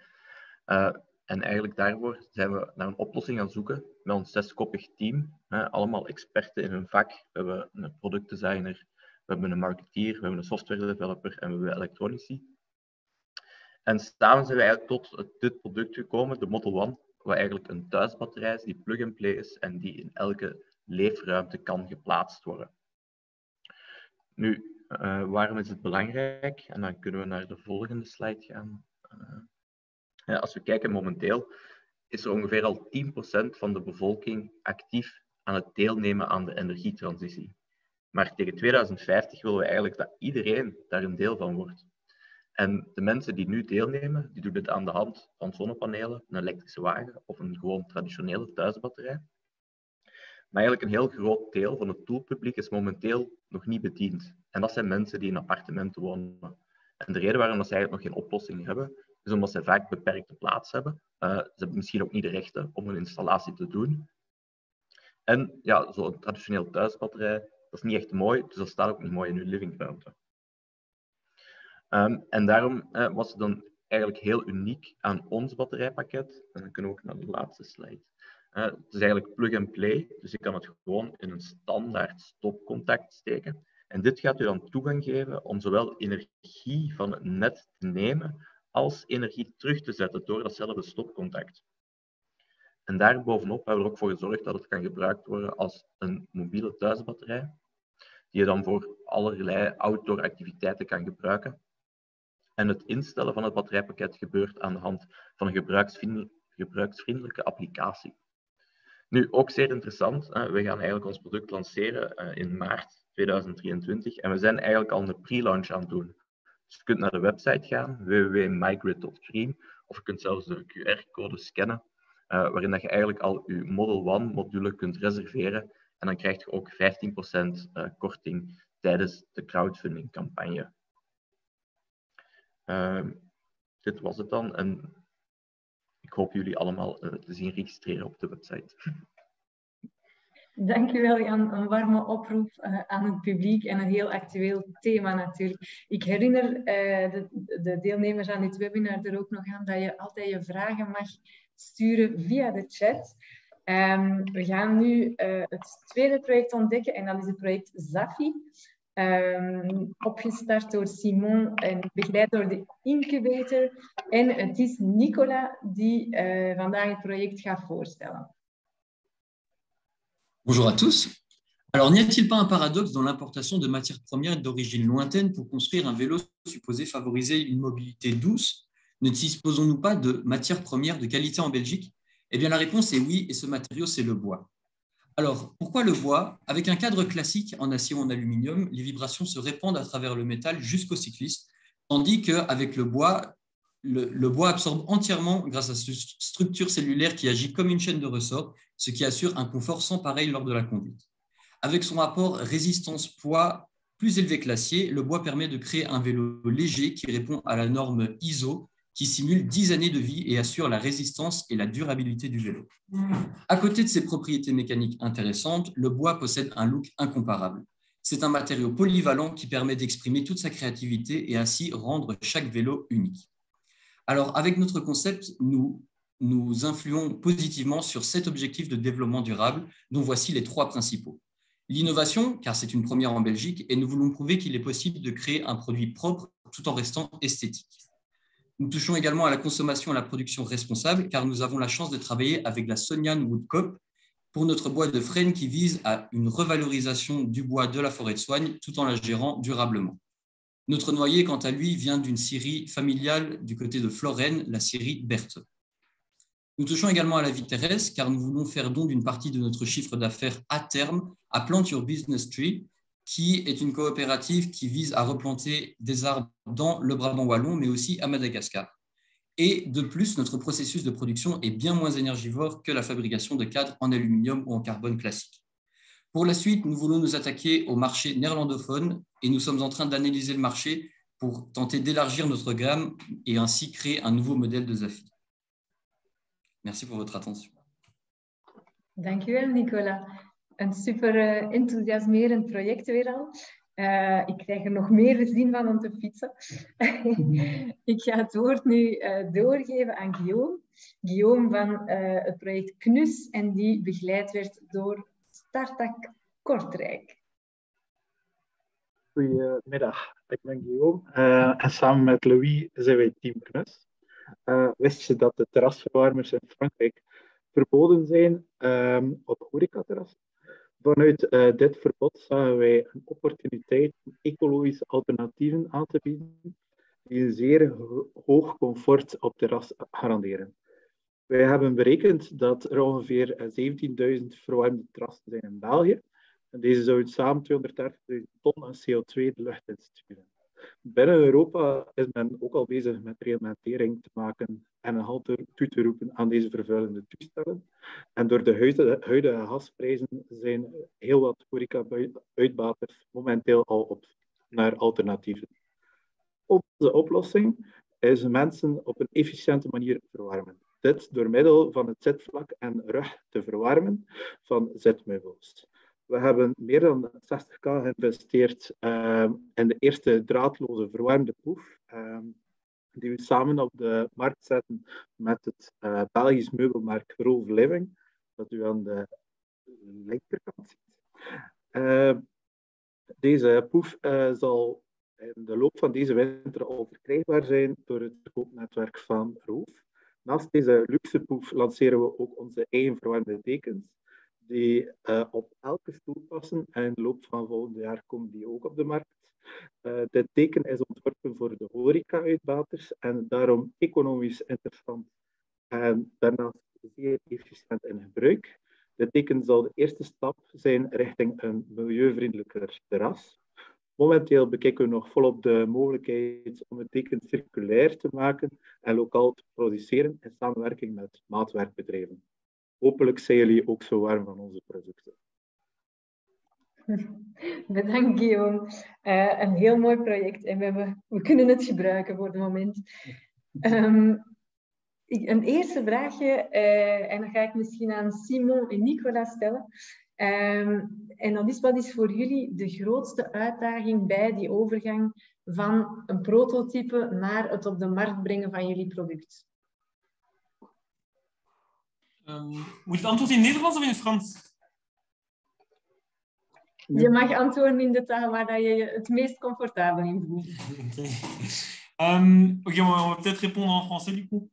En eigenlijk daarvoor zijn we naar een oplossing gaan zoeken met ons 6-koppig team. Allemaal experten in hun vak. We hebben een productdesigner, we hebben een marketeer, we hebben een software developer en we hebben elektronici. En samen zijn we eigenlijk tot dit product gekomen, de Model One, wat eigenlijk een thuisbatterij is die plug-and-play is en die in elke leefruimte kan geplaatst worden. Nu, waarom is het belangrijk? En dan kunnen we naar de volgende slide gaan. Als we kijken momenteel, is er ongeveer al 10% van de bevolking actief aan het deelnemen aan de energietransitie. Maar tegen 2050 willen we eigenlijk dat iedereen daar een deel van wordt. En de mensen die nu deelnemen, die doen dit aan de hand van zonnepanelen, een elektrische wagen of een gewoon traditionele thuisbatterij. Maar eigenlijk een heel groot deel van het doelpubliek is momenteel nog niet bediend. En dat zijn mensen die in appartementen wonen. En de reden waarom ze eigenlijk nog geen oplossing hebben, is omdat ze vaak beperkte plaats hebben. Ze hebben misschien ook niet de rechten om een installatie te doen. En ja, zo'n traditioneel thuisbatterij, dat is niet echt mooi, dus dat staat ook niet mooi in uw livingruimte. En daarom was het dan eigenlijk heel uniek aan ons batterijpakket. En dan kunnen we ook naar de laatste slide. Het is eigenlijk plug-and-play, dus je kan het gewoon in een standaard stopcontact steken. En dit gaat u dan toegang geven om zowel energie van het net te nemen als energie terug te zetten door datzelfde stopcontact. En daarbovenop hebben we er ook voor gezorgd dat het kan gebruikt worden als een mobiele thuisbatterij, die je dan voor allerlei outdoor activiteiten kan gebruiken. En het instellen van het batterijpakket gebeurt aan de hand van een gebruiksvriendelijke applicatie. Nu, ook zeer interessant, we gaan eigenlijk ons product lanceren in maart 2023 en we zijn eigenlijk al een pre-launch aan het doen. Dus je kunt naar de website gaan, www.mygrid.stream, of je kunt zelfs de QR-code scannen, waarin dat je eigenlijk al je Model One module kunt reserveren en dan krijg je ook 15% korting tijdens de crowdfunding campagne. Dit was het dan en ik hoop jullie allemaal te zien registreren op de website. Dankjewel Jan, een warme oproep aan het publiek en een heel actueel thema natuurlijk. Ik herinner de deelnemers aan dit webinar er ook nog aan dat je altijd je vragen mag sturen via de chat. We gaan nu het tweede project ontdekken en dat is het project Zafi. Opgestart door Simon en begeleid door de incubator. En het is Nicolas die vandaag het project gaat voorstellen. Bonjour à tous. Alors, n'y a-t-il pas un paradoxe dans l'importation de matières premières d'origine lointaine pour construire un vélo supposé favoriser une mobilité douce? Ne disposons-nous pas de matières premières de qualité en Belgique? Eh bien, la réponse est oui, et ce matériau, c'est le bois. Alors, pourquoi le bois? Avec un cadre classique en acier ou en aluminium, les vibrations se répandent à travers le métal jusqu'au cycliste, tandis qu'avec le bois absorbe entièrement grâce à cette structure cellulaire qui agit comme une chaîne de ressort, ce qui assure un confort sans pareil lors de la conduite. Avec son rapport résistance-poids plus élevé que l'acier, le bois permet de créer un vélo léger qui répond à la norme ISO, qui simule 10 années de vie et assure la résistance et la durabilité du vélo. À côté de ses propriétés mécaniques intéressantes, le bois possède un look incomparable. C'est un matériau polyvalent qui permet d'exprimer toute sa créativité et ainsi rendre chaque vélo unique. Alors, avec notre concept, nous influons positivement sur 7 objectifs de développement durable, dont voici les 3 principaux. L'innovation, car c'est une première en Belgique, et nous voulons prouver qu'il est possible de créer un produit propre tout en restant esthétique. Nous touchons également à la consommation et à la production responsable, car nous avons la chance de travailler avec la Sonian Wood Coop pour notre bois de frêne qui vise à une revalorisation du bois de la forêt de soigne tout en la gérant durablement. Notre noyer, quant à lui, vient d'une scierie familiale du côté de Florennes, la scierie Berthe. Nous touchons également à la vie terrestre, car nous voulons faire don d'une partie de notre chiffre d'affaires à terme à Plant Your Business Tree, qui est une coopérative qui vise à replanter des arbres dans le Brabant wallon, mais aussi à Madagascar. Et de plus, notre processus de production est bien moins énergivore que la fabrication de cadres en aluminium ou en carbone classique. Pour la suite, nous voulons nous attaquer au marché néerlandophone et nous sommes en train d'analyser le marché pour tenter d'élargir notre gamme et ainsi créer un nouveau modèle de Zafi. Merci pour votre attention. Dankjewel, Nicolas. Een super enthousiasmerend project weer al. Ik krijg er nog meer zin van om te fietsen. Ik ga het woord nu doorgeven aan Guillaume. Guillaume van het project KNUS en die begeleid werd door Startak Kortrijk. Goedemiddag. ik ben Guillaume en samen met Louis zijn wij Team Knus. Wist je dat de terrasverwarmers in Frankrijk verboden zijn op horecaterrassen? Vanuit dit verbod zagen wij een opportuniteit om ecologische alternatieven aan te bieden die een zeer hoog comfort op terras garanderen. Wij hebben berekend dat er ongeveer 17.000 verwarmde terrassen zijn in België. En deze zouden samen 230.000 ton aan CO2 de lucht insturen. Binnen Europa is men ook al bezig met reglementering te maken en een halt toe te roepen aan deze vervuilende toestellen. En door de huidige gasprijzen zijn heel wat horeca-uitbaters momenteel al op naar alternatieven. Onze oplossing is mensen op een efficiënte manier verwarmen. Dit door middel van het zitvlak en rug te verwarmen van zitmeubels. We hebben meer dan 60.000 geïnvesteerd in de eerste draadloze verwarmde poef, die we samen op de markt zetten met het Belgisch meubelmerk Rove Living, dat u aan de linkerkant ziet. Deze poef zal in de loop van deze winter al verkrijgbaar zijn door het verkoopnetwerk van Rove. Naast deze luxe poef lanceren we ook onze eigen verwarmde dekens, die op elke stoel passen en in de loop van volgend jaar komen die ook op de markt. Dit teken is ontworpen voor de horeca-uitbaters en daarom economisch interessant en daarnaast zeer efficiënt in gebruik. Dit teken zal de eerste stap zijn richting een milieuvriendelijker terras. Momenteel bekijken we nog volop de mogelijkheid om het teken circulair te maken en lokaal te produceren in samenwerking met maatwerkbedrijven. Hopelijk zijn jullie ook zo warm van onze producten. Bedankt Guillaume. Een heel mooi project en we kunnen het gebruiken voor het moment. Een eerste vraagje, en dan ga ik misschien aan Simon en Nicolas stellen. En dat is, wat is voor jullie de grootste uitdaging bij die overgang van een prototype naar het op de markt brengen van jullie product? Moet je antwoorden in het Nederlands of in het Frans? Je mag antwoorden in de taal waar je je het meest comfortabel in voelt. Ok, on va peut-être répondre en français du coup.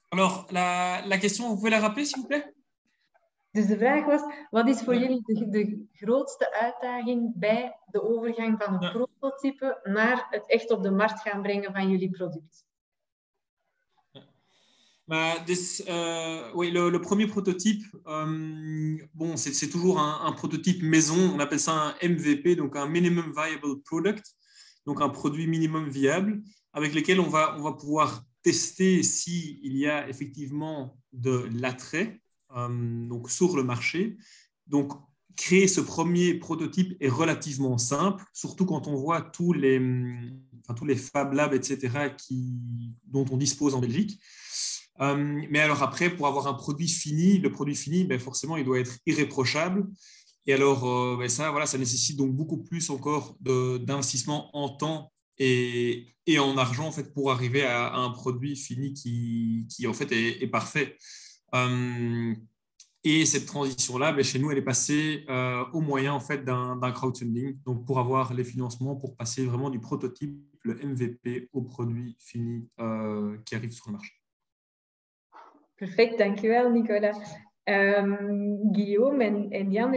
Alors, la question, vous pouvez la rappeler s'il vous plaît? Dus de vraag was, wat is voor jullie de grootste uitdaging bij de overgang van een prototype naar het echt op de markt gaan brengen van jullie product? Oui, le premier prototype, bon, c'est toujours un prototype maison, on appelle ça un MVP, donc un Minimum Viable Product, donc un produit minimum viable, avec lequel on va pouvoir tester s'il y a effectivement de l'attrait donc sur le marché. Donc, créer ce premier prototype est relativement simple, surtout quand on voit tous les Fab Labs, etc., dont on dispose en Belgique. Mais alors après, pour avoir un produit fini, le produit fini, ben forcément, il doit être irréprochable. Et alors, ben ça, voilà, ça nécessite donc beaucoup plus encore d'investissement en temps et en argent en fait, pour arriver à un produit fini qui en fait, est parfait. Et cette transition-là, ben, chez nous, elle est passée au moyen en fait, d'un crowdfunding, donc pour avoir les financements, pour passer vraiment du prototype, le MVP, au produit fini qui arrive sur le marché. Perfect, dankjewel Nicolas. Guillaume en Jan,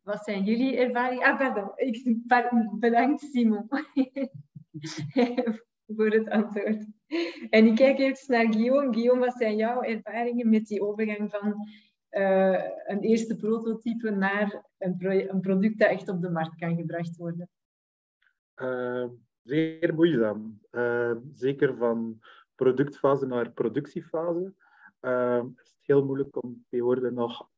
wat zijn jullie ervaringen? Pardon, bedankt Simon voor het antwoord. En ik kijk even naar Guillaume. Guillaume, wat zijn jouw ervaringen met die overgang van een eerste prototype naar een product dat echt op de markt kan gebracht worden? Zeer moeizaam. Zeker van productfase naar productiefase. Is het heel moeilijk om tegenwoordig nog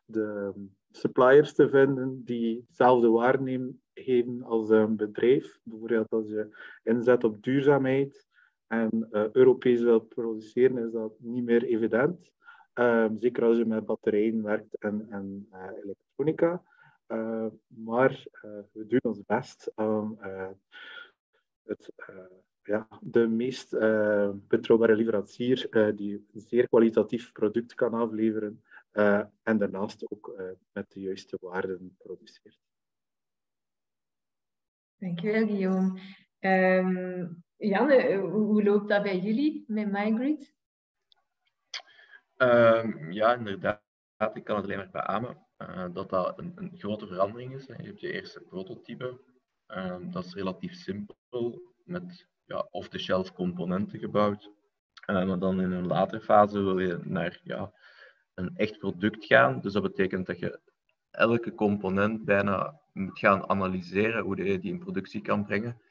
de suppliers te vinden die hetzelfde waarde geven als een bedrijf. Bijvoorbeeld als je inzet op duurzaamheid en Europees wil produceren, is dat niet meer evident. Zeker als je met batterijen werkt en elektronica. Maar we doen ons best om de meest betrouwbare leverancier die een zeer kwalitatief product kan afleveren en daarnaast ook met de juiste waarden produceert. Dankjewel, Guillaume. Jan, hoe loopt dat bij jullie met MyGrid? Ja, inderdaad. Ik kan het alleen maar beamen dat dat een grote verandering is. Je hebt je eerste prototype. Dat is relatief simpel, met off-the-shelf componenten gebouwd. Maar dan in een latere fase wil je naar een echt product gaan. Dus dat betekent dat je elke component bijna moet gaan analyseren hoe je die in productie kan brengen.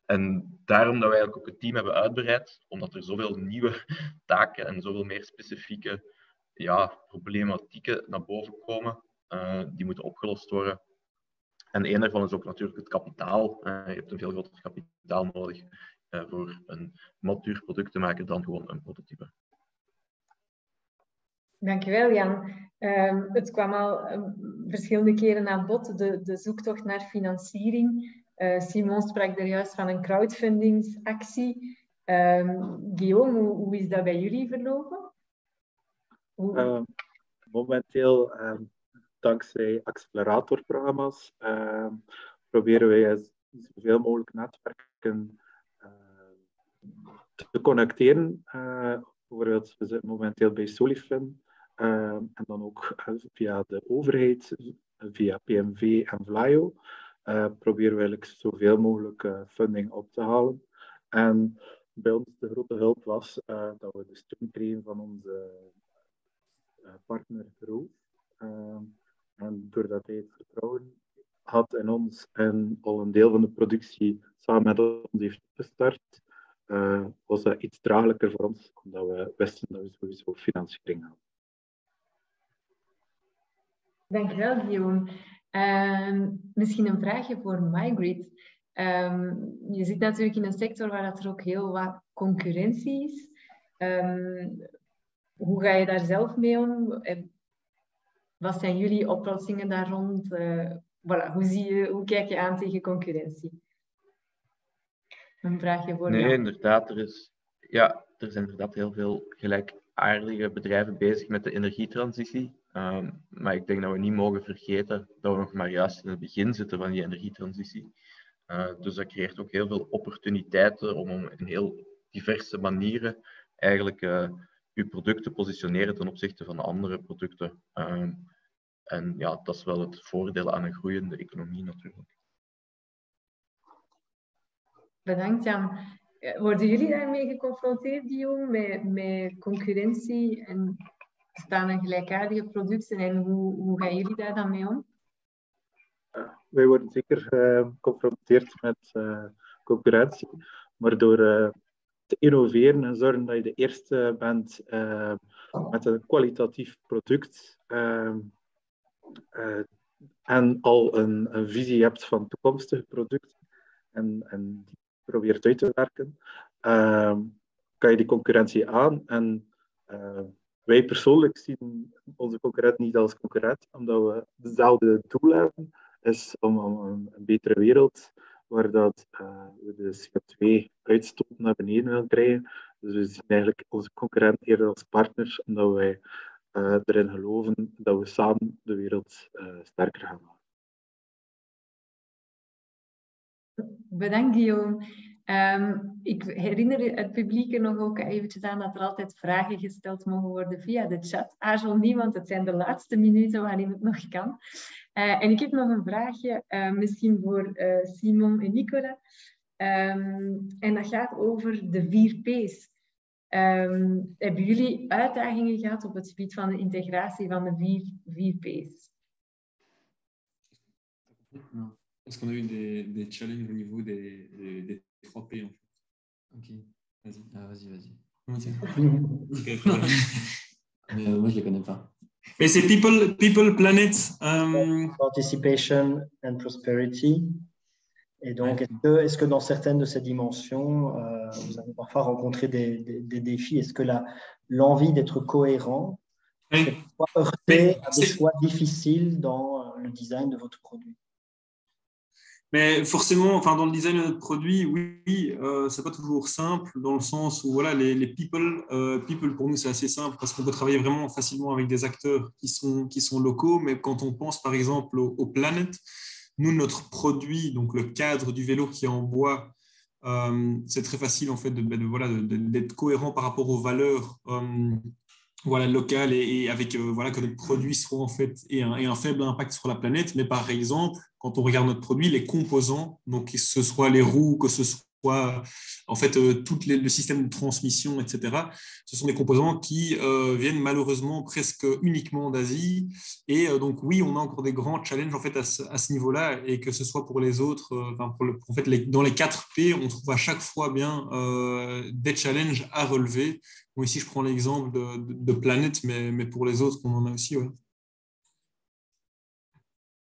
En daarom dat wij ook het team hebben uitbreid, omdat er zoveel nieuwe taken en zoveel meer specifieke problematieken naar boven komen, die moeten opgelost worden. En een daarvan is ook natuurlijk het kapitaal. Je hebt een veel groter kapitaal nodig voor een matuur product te maken dan gewoon een prototype. Dankjewel, Jan. Het kwam al verschillende keren aan bod, de zoektocht naar financiering. Simon sprak er juist van een crowdfundingsactie. Guillaume, hoe is dat bij jullie verlopen? Momenteel, dankzij acceleratorprogramma's, proberen wij zoveel mogelijk netwerken te connecteren. Bijvoorbeeld, we zitten momenteel bij Solifin en dan ook via de overheid, via PMV en Vlaio, proberen we eigenlijk zoveel mogelijk funding op te halen. En bij ons de grote hulp was dat we de steun kregen van onze partner Roof. En doordat hij het vertrouwen had in ons en al een deel van de productie samen met ons heeft gestart, was dat iets draaglijker voor ons, omdat we wisten dat we sowieso financiering hadden. Dankjewel, Guillaume. Misschien een vraagje voor MyGrid. Je zit natuurlijk in een sector waar er ook heel wat concurrentie is. Hoe ga je daar zelf mee om? Wat zijn jullie oplossingen daar rond? Hoe kijk je aan tegen concurrentie? Een vraagje voor Nee, jou. inderdaad. Er zijn inderdaad heel veel gelijkaardige bedrijven bezig met de energietransitie. Maar ik denk dat we niet mogen vergeten dat we nog maar juist in het begin zitten van die energietransitie. Dus dat creëert ook heel veel opportuniteiten om in heel diverse manieren eigenlijk je product te positioneren ten opzichte van andere producten. En ja, dat is wel het voordeel aan een groeiende economie natuurlijk. Bedankt, Jan. Worden jullie daarmee geconfronteerd, Guillaume, met concurrentie en staan er gelijkaardige producten en hoe gaan jullie daar dan mee om? Wij worden zeker geconfronteerd met concurrentie, maar door te innoveren en zorgen dat je de eerste bent met een kwalitatief product en al een visie hebt van toekomstige producten en die probeert uit te werken, kan je die concurrentie aan. En wij persoonlijk zien onze concurrent niet als concurrent, omdat we dezelfde doel hebben, is om een betere wereld, waar dat, we de CO2-uitstoot naar beneden willen krijgen. Dus we zien eigenlijk onze concurrent eerder als partners, omdat wij erin geloven dat we samen de wereld sterker gaan maken. Bedankt, Guillaume. Ik herinner het publiek er nog ook eventjes aan dat er altijd vragen gesteld mogen worden via de chat. Aarzel niet, want het zijn de laatste minuten waarin het nog kan. En ik heb nog een vraagje, misschien voor Simon en Nicola. En dat gaat over de 4 P's. Hebben jullie uitdagingen gehad op het gebied van de integratie van de 4 P's? Parce qu'on a eu des challenges au niveau des 3 P en fait. Ok, vas-y. Moi je les connais pas. Mais c'est people, planet. Participation and prosperity. Et donc, est-ce que dans certaines de ces dimensions, vous avez parfois rencontré des défis? Est-ce que l'envie d'être cohérent est parfois heurtée à des choix difficiles dans le design de votre produit? Mais forcément, enfin, dans le design de notre produit, oui, c'est pas toujours simple dans le sens où voilà, les people pour nous c'est assez simple parce qu'on peut travailler vraiment facilement avec des acteurs qui sont locaux. Mais quand on pense par exemple au Planet, Nous, notre produit, donc le cadre du vélo qui est en bois, c'est très facile en fait d'être cohérent par rapport aux valeurs locales et avec que notre produit soit en fait ait un faible impact sur la planète. Mais par exemple, quand on regarde notre produit, les composants, donc que ce soit les roues, que ce soit en fait tout le système de transmission, etc. Ce sont des composants qui viennent malheureusement presque uniquement d'Asie. Et donc oui, on a encore des grands challenges en fait à ce niveau-là, et que ce soit pour les autres, en fait dans les 4 P, on trouve à chaque fois bien des challenges à relever. Bon, ici, je prends l'exemple de planète, mais pour les autres, on en a aussi. Ouais.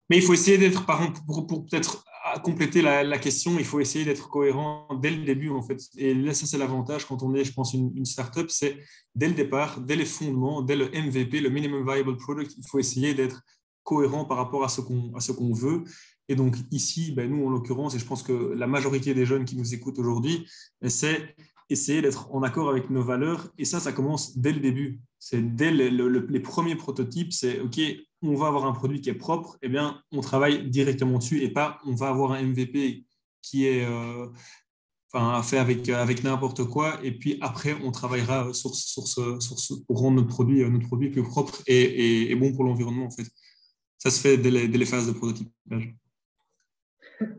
Mais il faut essayer d'être, par exemple, pour peut-être compléter la question, il faut essayer d'être cohérent dès le début, en fait. Et là, ça, c'est l'avantage quand on est, je pense, une startup, c'est dès le départ, dès les fondements, dès le MVP, le Minimum Viable Product, il faut essayer d'être cohérent par rapport à ce qu'on veut. Et donc ici, nous, en l'occurrence, et je pense que la majorité des jeunes qui nous écoutent aujourd'hui, c'est essayer d'être en accord avec nos valeurs. Et ça commence dès le début. C'est dès les premiers prototypes, c'est OK, on va avoir un produit qui est propre, eh bien, on travaille directement dessus, et pas on va avoir un MVP qui est fait avec n'importe quoi, et puis après, on travaillera pour rendre notre produit plus propre et bon pour l'environnement, en fait. Ça se fait dès les phases de prototypage.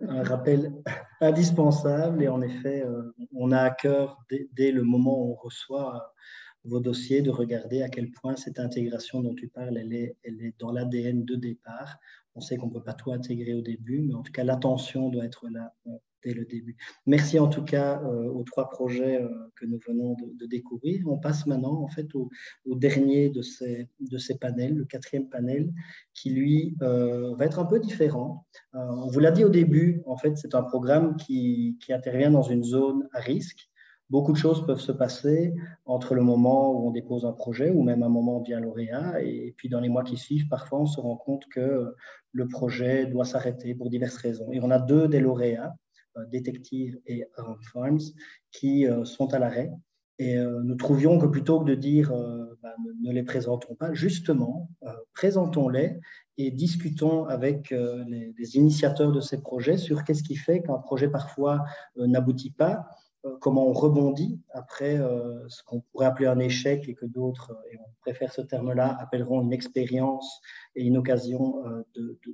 Un rappel indispensable, et en effet, on a à cœur, dès le moment où on reçoit vos dossiers, de regarder à quel point cette intégration dont tu parles, elle est dans l'ADN de départ. On sait qu'on ne peut pas tout intégrer au début, mais en tout cas, l'attention doit être là dès le début. Merci en tout cas aux 3 projets que nous venons de découvrir. On passe maintenant en fait au dernier de ces panels, le 4e panel, qui lui va être un peu différent. On vous l'a dit au début, en fait, c'est un programme qui intervient dans une zone à risque. Beaucoup de choses peuvent se passer entre le moment où on dépose un projet ou même un moment via lauréat, et puis dans les mois qui suivent, parfois on se rend compte que le projet doit s'arrêter pour diverses raisons. Et on a 2 des lauréats, Detective et Around Farms, qui sont à l'arrêt. Et nous trouvions que plutôt que de dire ne les présentons pas, justement, présentons-les et discutons avec les initiateurs de ces projets sur qu'est-ce qui fait qu'un projet parfois n'aboutit pas, comment on rebondit après ce qu'on pourrait appeler un échec, et que d'autres, et on préfère ce terme-là, appelleront une expérience et une occasion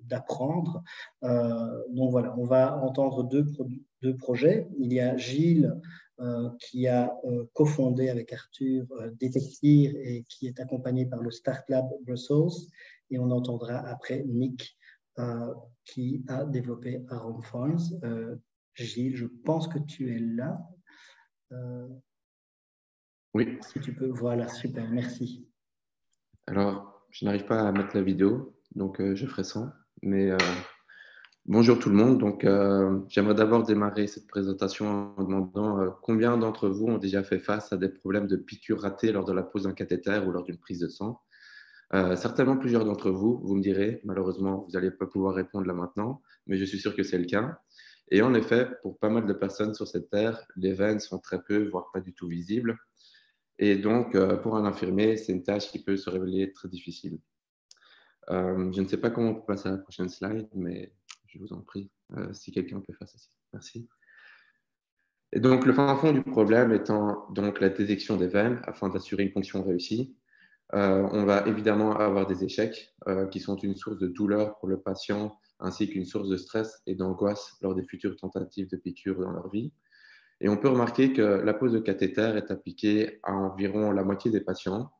d'apprendre. Donc voilà, on va entendre 2 projets. Il y a Gilles qui a cofondé avec Arthur Detective et qui est accompagné par le Start Lab Brussels. Et on entendra après Nick qui a développé Around Farms. Gilles, je pense que tu es là. Oui. Si tu peux, voilà, super, merci. Alors, je n'arrive pas à mettre la vidéo, donc je ferai sans. Mais bonjour tout le monde. Donc, j'aimerais d'abord démarrer cette présentation en demandant combien d'entre vous ont déjà fait face à des problèmes de piqûres ratées lors de la pose d'un cathéter ou lors d'une prise de sang. Certainement plusieurs d'entre vous, vous me direz, malheureusement, vous n'allez pas pouvoir répondre là maintenant, mais je suis sûr que c'est le cas. Et en effet, pour pas mal de personnes sur cette terre, les veines sont très peu, voire pas du tout visibles. Et donc, pour un infirmier, c'est une tâche qui peut se révéler très difficile. Je ne sais pas comment on peut passer à la prochaine slide, mais je vous en prie, si quelqu'un peut faire ça. Merci. Et donc, le fin fond du problème étant donc la détection des veines afin d'assurer une fonction réussie. On va évidemment avoir des échecs qui sont une source de douleur pour le patient, ainsi qu'une source de stress et d'angoisse lors des futures tentatives de piqûres dans leur vie. Et on peut remarquer que la pose de cathéter est appliquée à environ la moitié des patients,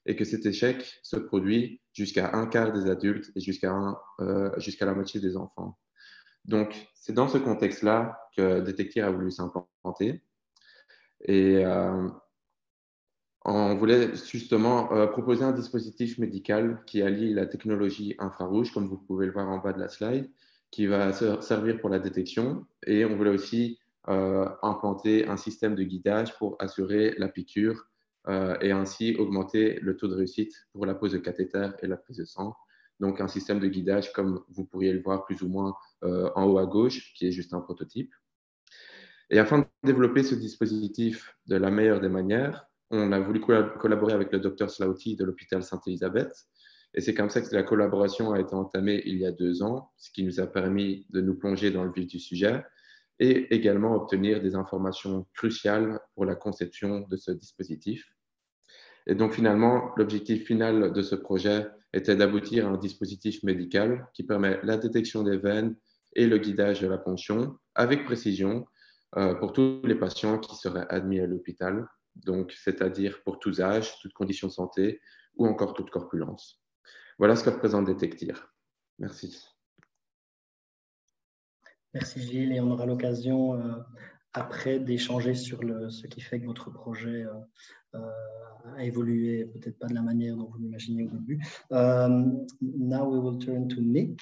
et que cet échec se produit jusqu'à 1/4 des adultes et jusqu'à la moitié des enfants. Donc, c'est dans ce contexte-là que Detective a voulu s'implanter. Et on voulait justement proposer un dispositif médical qui allie la technologie infrarouge, comme vous pouvez le voir en bas de la slide, qui va servir pour la détection. Et on voulait aussi implanter un système de guidage pour assurer la piqûre et ainsi augmenter le taux de réussite pour la pose de cathéter et la prise de sang. Donc, un système de guidage, comme vous pourriez le voir plus ou moins en haut à gauche, qui est juste un prototype. Et afin de développer ce dispositif de la meilleure des manières, on a voulu collaborer avec le Dr Slaughty de l'hôpital Sainte-Élisabeth, Et c'est comme ça que la collaboration a été entamée il y a 2 ans, ce qui nous a permis de nous plonger dans le vif du sujet et également obtenir des informations cruciales pour la conception de ce dispositif. Et donc finalement, l'objectif final de ce projet était d'aboutir à un dispositif médical qui permet la détection des veines et le guidage de la ponction avec précision pour tous les patients qui seraient admis à l'hôpital, donc c'est-à-dire pour tous âges, toutes conditions de santé ou encore toute corpulence. Voilà ce que représente Detectir. Merci. Merci Gilles, et on aura l'occasion après d'échanger sur ce qui fait que votre projet a évolué, peut-être pas de la manière dont vous l'imaginez au début. Now we will turn to Nick.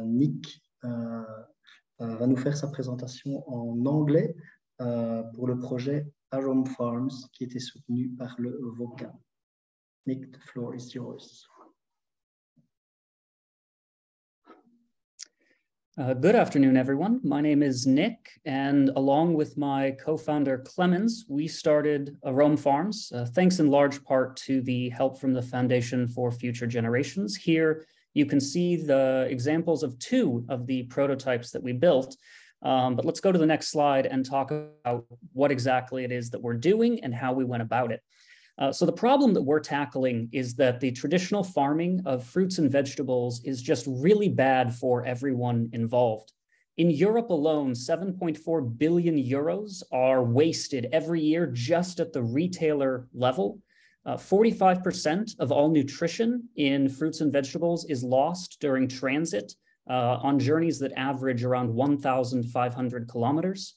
Nick va nous faire sa présentation en anglais pour le projet Arome Farms qui était soutenu par le VOCA. Nick, the floor is yours. Good afternoon, everyone. My name is Nick, and along with my co-founder Clemens, we started Arome Farms, thanks in large part to the help from the Foundation for Future Generations. Here, you can see the examples of 2 of the prototypes that we built, but let's go to the next slide and talk about what exactly it is that we're doing and how we went about it. So the problem that we're tackling is that the traditional farming of fruits and vegetables is just really bad for everyone involved. In Europe alone, 7.4 billion euros are wasted every year just at the retailer level. 45% of all nutrition in fruits and vegetables is lost during transit on journeys that average around 1,500 kilometers.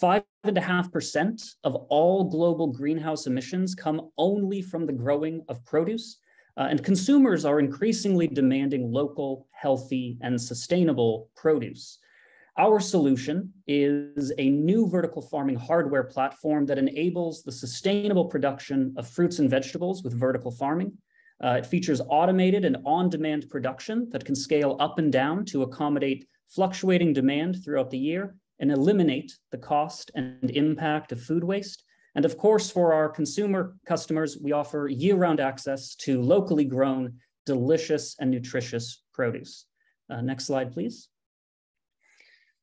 5.5% of all global greenhouse emissions come only from the growing of produce, and consumers are increasingly demanding local, healthy, and sustainable produce. Our solution is a new vertical farming hardware platform that enables the sustainable production of fruits and vegetables with vertical farming. It features automated and on-demand production that can scale up and down to accommodate fluctuating demand throughout the year and eliminate the cost and impact of food waste. And of course, for our consumer customers, we offer year-round access to locally grown, delicious and nutritious produce. Next slide, please.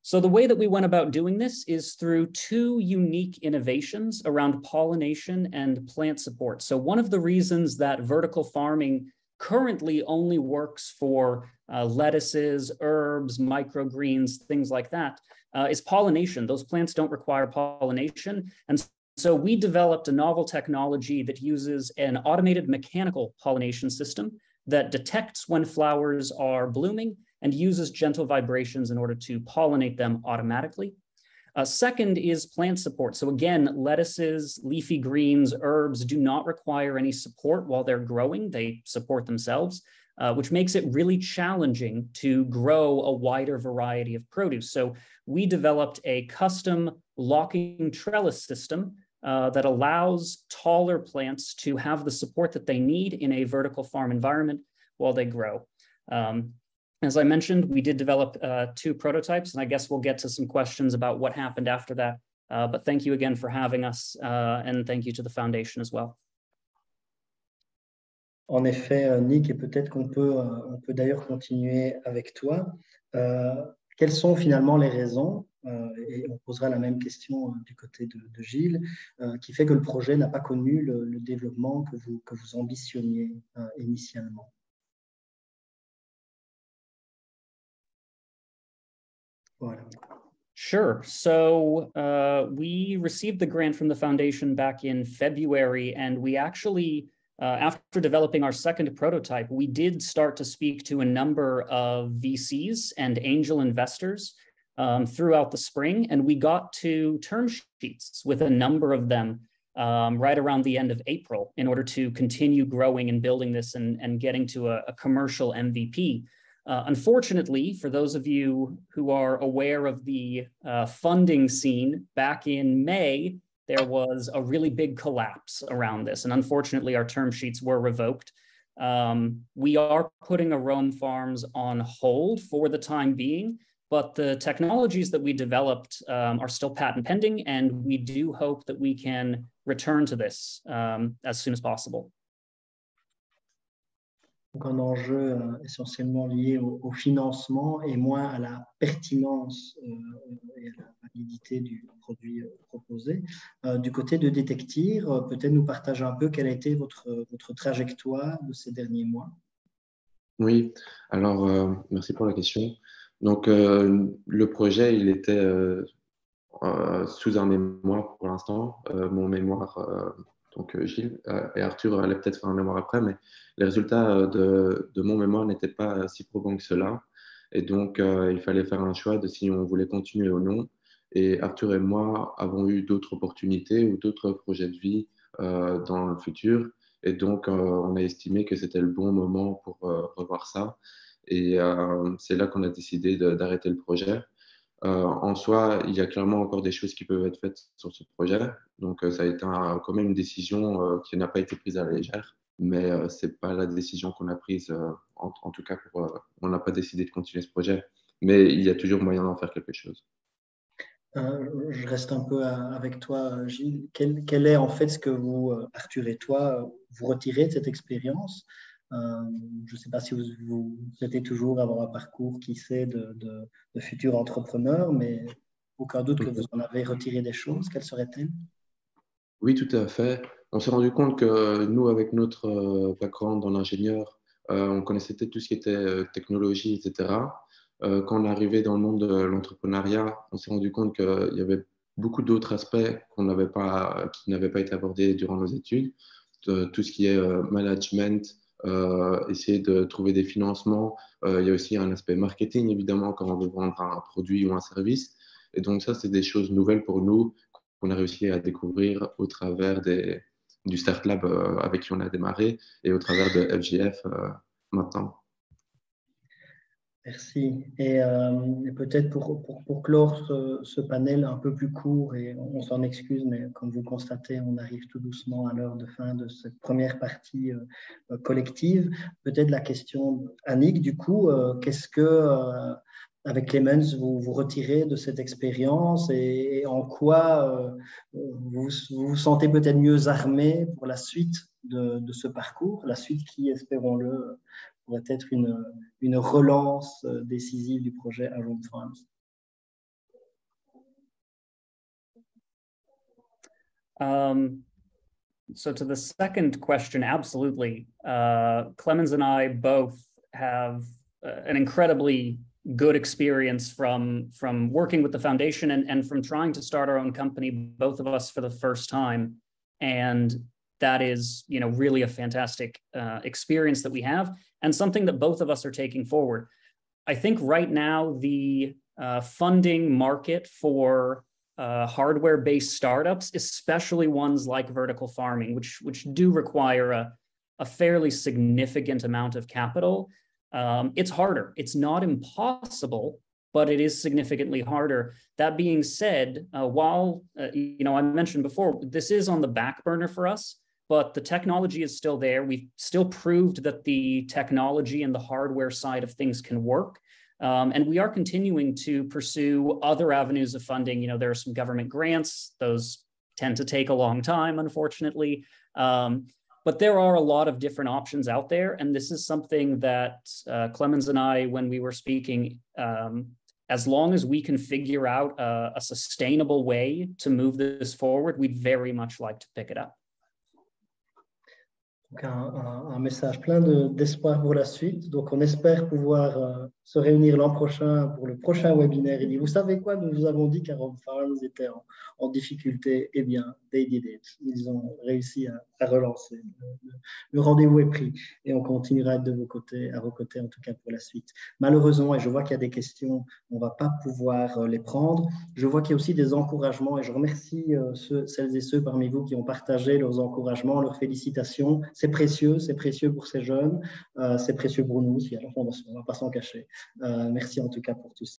So the way that we went about doing this is through 2 unique innovations around pollination and plant support. So one of the reasons that vertical farming currently only works for lettuces, herbs, microgreens, things like that, is pollination. Those plants don't require pollination. And so we developed a novel technology that uses an automated mechanical pollination system that detects when flowers are blooming and uses gentle vibrations in order to pollinate them automatically. Second is plant support. So again, lettuces, leafy greens, herbs do not require any support while they're growing. They support themselves, which makes it really challenging to grow a wider variety of produce. So we developed a custom locking trellis system that allows taller plants to have the support that they need in a vertical farm environment while they grow. As I mentioned, we did develop 2 prototypes, and I guess we'll get to some questions about what happened after that. But thank you again for having us, and thank you to the Foundation as well. En effet, Nick, et peut-être qu'on peut d'ailleurs continuer avec toi. Quelles sont finalement les raisons, et on posera la même question du côté de Gilles, qui fait que le projet n'a pas connu le développement que vous ambitionniez initialement? Voilà. Sure. So we received the grant from the Foundation back in February, and we actually, after developing our second prototype, we did start to speak to a number of VCs and angel investors throughout the spring, and we got to term sheets with a number of them right around the end of April in order to continue growing and building this and getting to a commercial MVP. Unfortunately, for those of you who are aware of the funding scene, back in May, there was a really big collapse around this. And unfortunately, our term sheets were revoked. We are putting Arome Farms on hold for the time being, but the technologies that we developed are still patent pending, and we do hope that we can return to this as soon as possible. Donc un enjeu essentiellement lié au financement et moins à la pertinence et à la validité du produit proposé. Du côté de Detectir, peut-être nous partager un peu quelle a été votre trajectoire de ces derniers mois. Oui, alors merci pour la question. Donc le projet, il était sous un mémoire pour l'instant. Mon mémoire, donc Gilles et Arthur allaient peut-être faire un mémoire après, mais les résultats de mon mémoire n'étaient pas si probants que cela. Et donc, il fallait faire un choix de si on voulait continuer ou non. Et Arthur et moi avons eu d'autres opportunités ou d'autres projets de vie dans le futur. Et donc, on a estimé que c'était le bon moment pour revoir ça. Et c'est là qu'on a décidé d'arrêter le projet. En soi, il y a clairement encore des choses qui peuvent être faites sur ce projet. Donc, ça a été quand même une décision qui n'a pas été prise à la légère. Mais ce n'est pas la décision qu'on a prise, en tout cas, on n'a pas décidé de continuer ce projet. Mais il y a toujours moyen d'en faire quelque chose. Je reste un peu avec toi, Gilles. Quel est en fait ce que vous, Arthur et toi, vous retirez de cette expérience? Je ne sais pas si vous souhaitez toujours avoir un parcours, qui sait, de futurs entrepreneurs, mais aucun doute que vous en avez retiré des choses. Quelles seraient-elles? Oui, tout à fait. On s'est rendu compte que nous, avec notre background en ingénieur, on connaissait tout ce qui était technologie, etc. Quand on est arrivé dans le monde de l'entrepreneuriat, on s'est rendu compte qu'il y avait beaucoup d'autres aspects qui n'avaient pas été abordés durant nos études. Tout ce qui est management, essayer de trouver des financements. Il y a aussi un aspect marketing, évidemment, quand on veut vendre un produit ou un service. Et donc ça, c'est des choses nouvelles pour nous qu'on a réussi à découvrir au travers du Start Lab avec qui on a démarré et au travers de FGF maintenant. Merci. Et peut-être pour clore ce panel un peu plus court, et on s'en excuse, mais comme vous constatez, on arrive tout doucement à l'heure de fin de cette première partie collective. Peut-être la question, Annick, du coup, qu'est-ce que, avec Clemens, vous retirez de cette expérience et en quoi vous vous sentez peut-être mieux armé pour la suite de ce parcours, la suite qui, espérons-le, pourrait être une relance décisive du projet Arome Farms. So to the second question, absolutely. Clemens and I both have an incredibly good experience from working with the foundation and from trying to start our own company, both of us for the first time. And that is, really a fantastic experience that we have and something that both of us are taking forward. I think right now the funding market for hardware-based startups, especially ones like vertical farming, which do require a fairly significant amount of capital, it's harder. It's not impossible, but it is significantly harder. That being said, while I mentioned before, this is on the back burner for us, but the technology is still there. We've still proved that the technology and the hardware side of things can work. And we are continuing to pursue other avenues of funding. There are some government grants. Those tend to take a long time, unfortunately. But there are a lot of different options out there. And this is something that Clemens and I, when we were speaking, as long as we can figure out a sustainable way to move this forward, we'd very much like to pick it up. Donc un message plein d'espoir pour la suite. Donc, on espère pouvoir se réunir l'an prochain pour le prochain webinaire. Il dit, vous savez quoi, nous vous avons dit qu'Arome Farms était en difficulté. Eh bien, they did it. Ils ont réussi à relancer. Le rendez-vous est pris et on continuera à être à vos côtés, en tout cas pour la suite. Malheureusement, et je vois qu'il y a des questions, on ne va pas pouvoir les prendre. Je vois qu'il y a aussi des encouragements et je remercie celles et ceux parmi vous qui ont partagé leurs encouragements, leurs félicitations. C'est précieux pour ces jeunes, c'est précieux pour nous aussi à la Fondation, on ne va pas s'en cacher. Merci en tout cas pour tout ça.